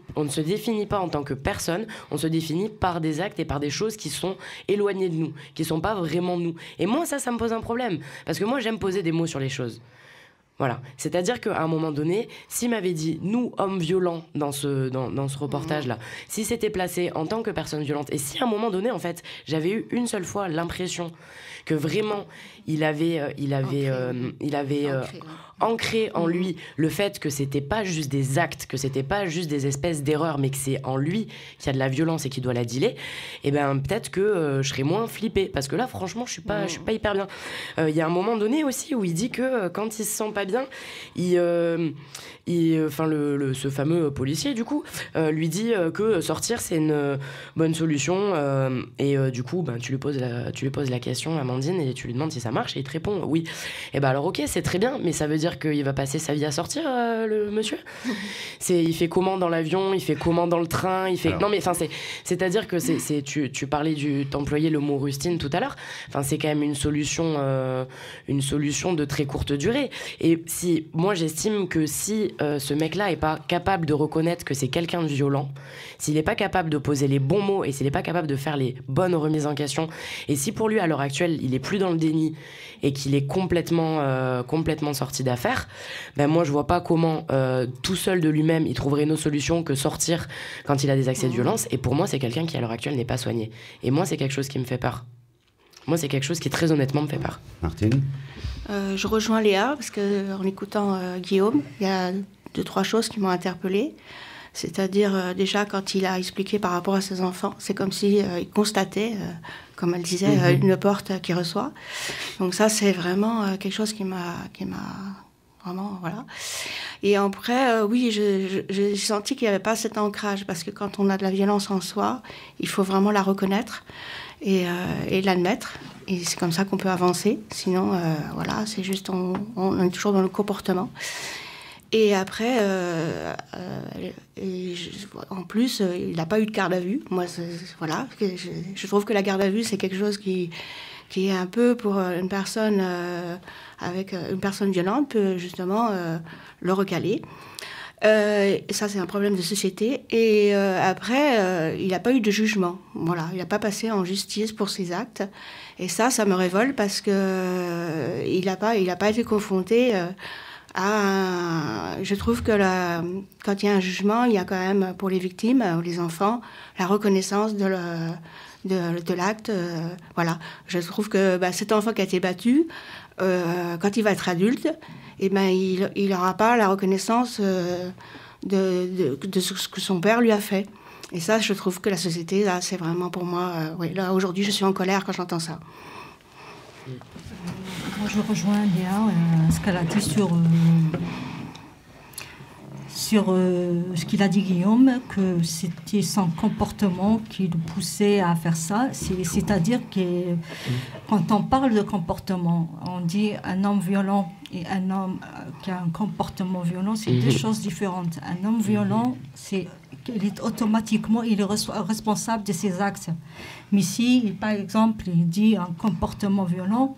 pas en tant que personne, on se définit par des actes et par des choses qui sont éloignées de nous, qui sont pas vraiment nous. Et moi ça me pose un problème, parce que moi j'aime poser des mots sur les choses. Voilà, c'est-à-dire qu'à un moment donné, s'il m'avait dit « nous, hommes violents » dans ce reportage-là, si c'était placé en tant que personne violente, et si à un moment donné, en fait, j'avais eu une seule fois l'impression que vraiment, il avait ancré en lui le fait que c'était pas juste des actes, que c'était pas juste des espèces d'erreurs, mais que c'est en lui qu'il y a de la violence et qu'il doit la dealer, et ben peut-être que je serais moins flippée, parce que là, franchement, je suis pas hyper bien. Il y a un moment donné aussi où il dit que quand il se sent pas bien, ce fameux policier du coup lui dit que sortir c'est une bonne solution, et du coup tu lui poses la question, Amandine, et tu lui demandes si ça marche, et il te répond oui. Et ben alors ok, c'est très bien, mais ça veut dire qu'il va passer sa vie à sortir, le monsieur. Il fait comment dans l'avion, il fait comment dans le train, il fait alors... Non mais enfin c'est-à-dire que tu parlais t'employais le mot rustine tout à l'heure, enfin c'est quand même une solution de très courte durée. Et si moi j'estime que si ce mec-là est pas capable de reconnaître que c'est quelqu'un de violent, s'il n'est pas capable de poser les bons mots et s'il n'est pas capable de faire les bonnes remises en question, et si pour lui à l'heure actuelle il est plus dans le déni et qu'il est complètement sorti d'affaire, ben moi je vois pas comment tout seul de lui-même il trouverait une autre solution que sortir quand il a des accès de violence. Et pour moi c'est quelqu'un qui à l'heure actuelle n'est pas soigné, et moi c'est quelque chose qui me fait peur. Moi c'est quelque chose qui très honnêtement me fait peur. Martine? Je rejoins Léa, parce qu'en écoutant Guillaume, il y a 2-3 choses qui m'ont interpellée. C'est-à-dire, déjà, quand il a expliqué par rapport à ses enfants, c'est comme s'il constatait, comme elle disait, une porte qui reçoit. Donc ça, c'est vraiment quelque chose qui m'a vraiment, voilà. Et après, oui, j'ai senti qu'il n'y avait pas cet ancrage, parce que quand on a de la violence en soi, il faut vraiment la reconnaître et l'admettre. Et c'est comme ça qu'on peut avancer. Sinon, voilà, c'est juste, on est toujours dans le comportement. Et après, en plus, il n'a pas eu de garde à vue. Moi, voilà, je trouve que la garde à vue, c'est quelque chose qui est un peu pour une personne avec une personne violente peut justement le recaler. Ça, c'est un problème de société. Et après, il n'a pas eu de jugement. Voilà, il n'a pas passé en justice pour ses actes. Et ça me révolte parce que il n'a pas été confronté je trouve que quand il y a un jugement, il y a quand même, pour les victimes ou les enfants, la reconnaissance de l'acte. Voilà. Je trouve que cet enfant qui a été battu, quand il va être adulte, il n'aura pas la reconnaissance de ce que son père lui a fait. Et ça, je trouve que la société, là, c'est vraiment pour moi... oui, là, aujourd'hui, je suis en colère quand j'entends ça. Moi, je rejoins Léa, ce qu'elle a dit sur ce qu'il a dit Guillaume, que c'était son comportement qui le poussait à faire ça. C'est-à-dire que quand on parle de comportement, on dit un homme violent et un homme qui a un comportement violent, c'est deux choses différentes. Un homme violent, automatiquement, il est responsable de ses actes. Mais si, par exemple, il dit un comportement violent,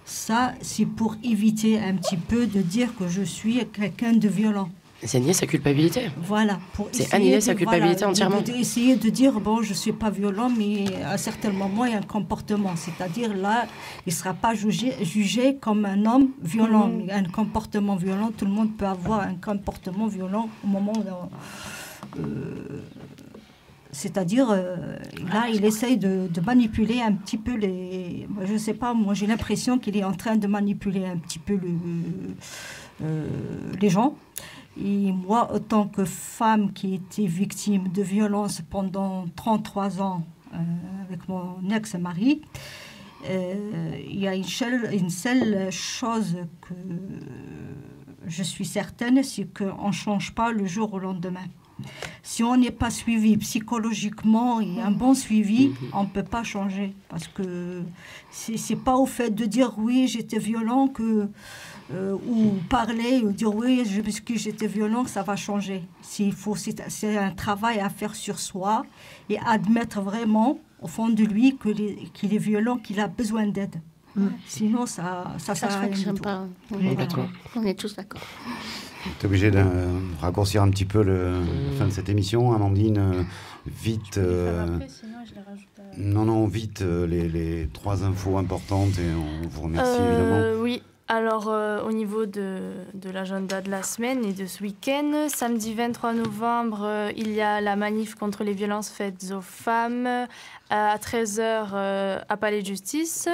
ça, c'est pour éviter un petit peu de dire que je suis quelqu'un de violent. C'est nier sa culpabilité. Voilà. C'est annihiler sa culpabilité entièrement. Essayer de dire, bon, je ne suis pas violent, mais à un certain moment, il y a un comportement. C'est-à-dire, là, il ne sera pas jugé comme un homme violent. Un comportement violent, tout le monde peut avoir un comportement violent au moment où... c'est-à-dire, là, il essaye de manipuler un petit peu les... Je ne sais pas, moi, j'ai l'impression qu'il est en train de manipuler un petit peu les gens. Et moi, autant que femme qui était victime de violence pendant 33 ans avec mon ex-mari, il y a une seule chose que je suis certaine, c'est qu'on ne change pas le jour au lendemain. Si on n'est pas suivi psychologiquement et un bon suivi, on ne peut pas changer. Parce que c'est pas au fait de dire oui, j'étais violent ou parler ou dire oui, parce que j'étais violent que ça va changer. C'est un travail à faire sur soi et admettre vraiment au fond de lui qu'il est violent, qu'il a besoin d'aide. Sinon, ça sert à rien du tout. On est tous d'accord. Tu es obligé de raccourcir un petit peu la fin de cette émission, Amandine. Vite. Non, vite, les 3 infos importantes et on vous remercie évidemment. Oui. Alors, au niveau de l'agenda de la semaine et de ce week-end, samedi 23 novembre, il y a la manif contre les violences faites aux femmes à 13h à Palais de Justice.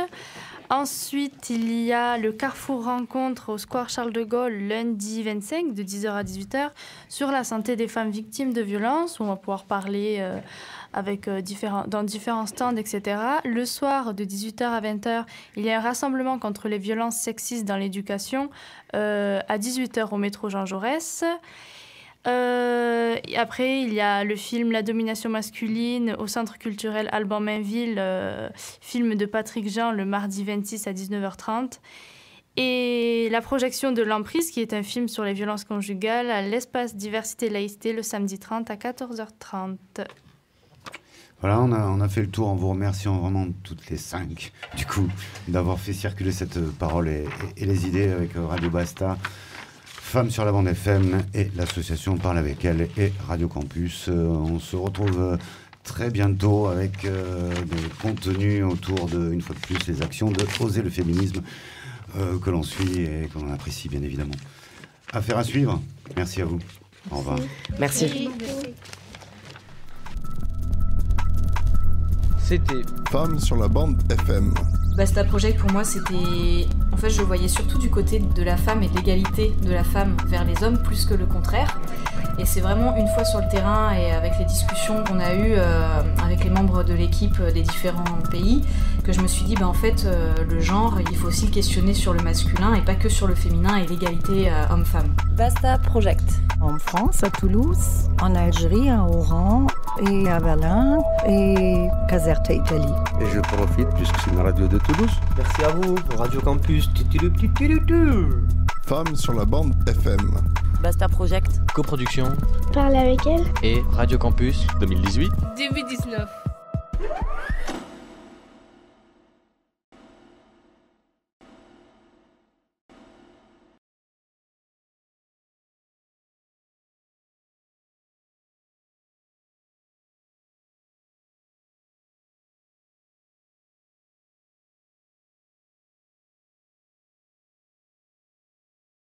Ensuite, il y a le Carrefour Rencontre au Square Charles de Gaulle, lundi 25, de 10h à 18h, sur la santé des femmes victimes de violences, où on va pouvoir parler dans différents stands, etc. Le soir, de 18h à 20h, il y a un rassemblement contre les violences sexistes dans l'éducation, à 18h au métro Jean Jaurès. Après, il y a le film La domination masculine au Centre culturel Alban Mainville, film de Patrick Jean, le mardi 26 à 19h30. Et la projection de L'Emprise, qui est un film sur les violences conjugales, à l'espace Diversité et Laïcité, le samedi 30 à 14h30. Voilà, on a fait le tour en vous remerciant vraiment toutes les 5, du coup, d'avoir fait circuler cette parole et les idées avec Radio Basta, Femmes sur la bande FM et l'association Parle avec elle et Radio Campus. On se retrouve très bientôt avec des contenus autour de, une fois de plus, les actions de Oser le féminisme que l'on suit et que l'on apprécie bien évidemment. Affaire à suivre. Merci à vous. Au revoir. Merci. C'était Femmes sur la bande FM. Basta Project, pour moi, c'était En fait, je voyais surtout du côté de la femme et de l'égalité de la femme vers les hommes plus que le contraire. Et c'est vraiment une fois sur le terrain et avec les discussions qu'on a eues avec les membres de l'équipe des différents pays que je me suis dit, en fait, le genre, il faut aussi le questionner sur le masculin et pas que sur le féminin et l'égalité homme-femme. Basta Project. En France, à Toulouse, en Algérie, à Oran et à Berlin et Caserta, Italie. Et je profite puisque c'est une radio de Toulouse. Merci à vous, Radio Campus. Femmes sur la bande FM. Basta Project. Coproduction. Parle avec elle. Et Radio Campus 2018. 2019.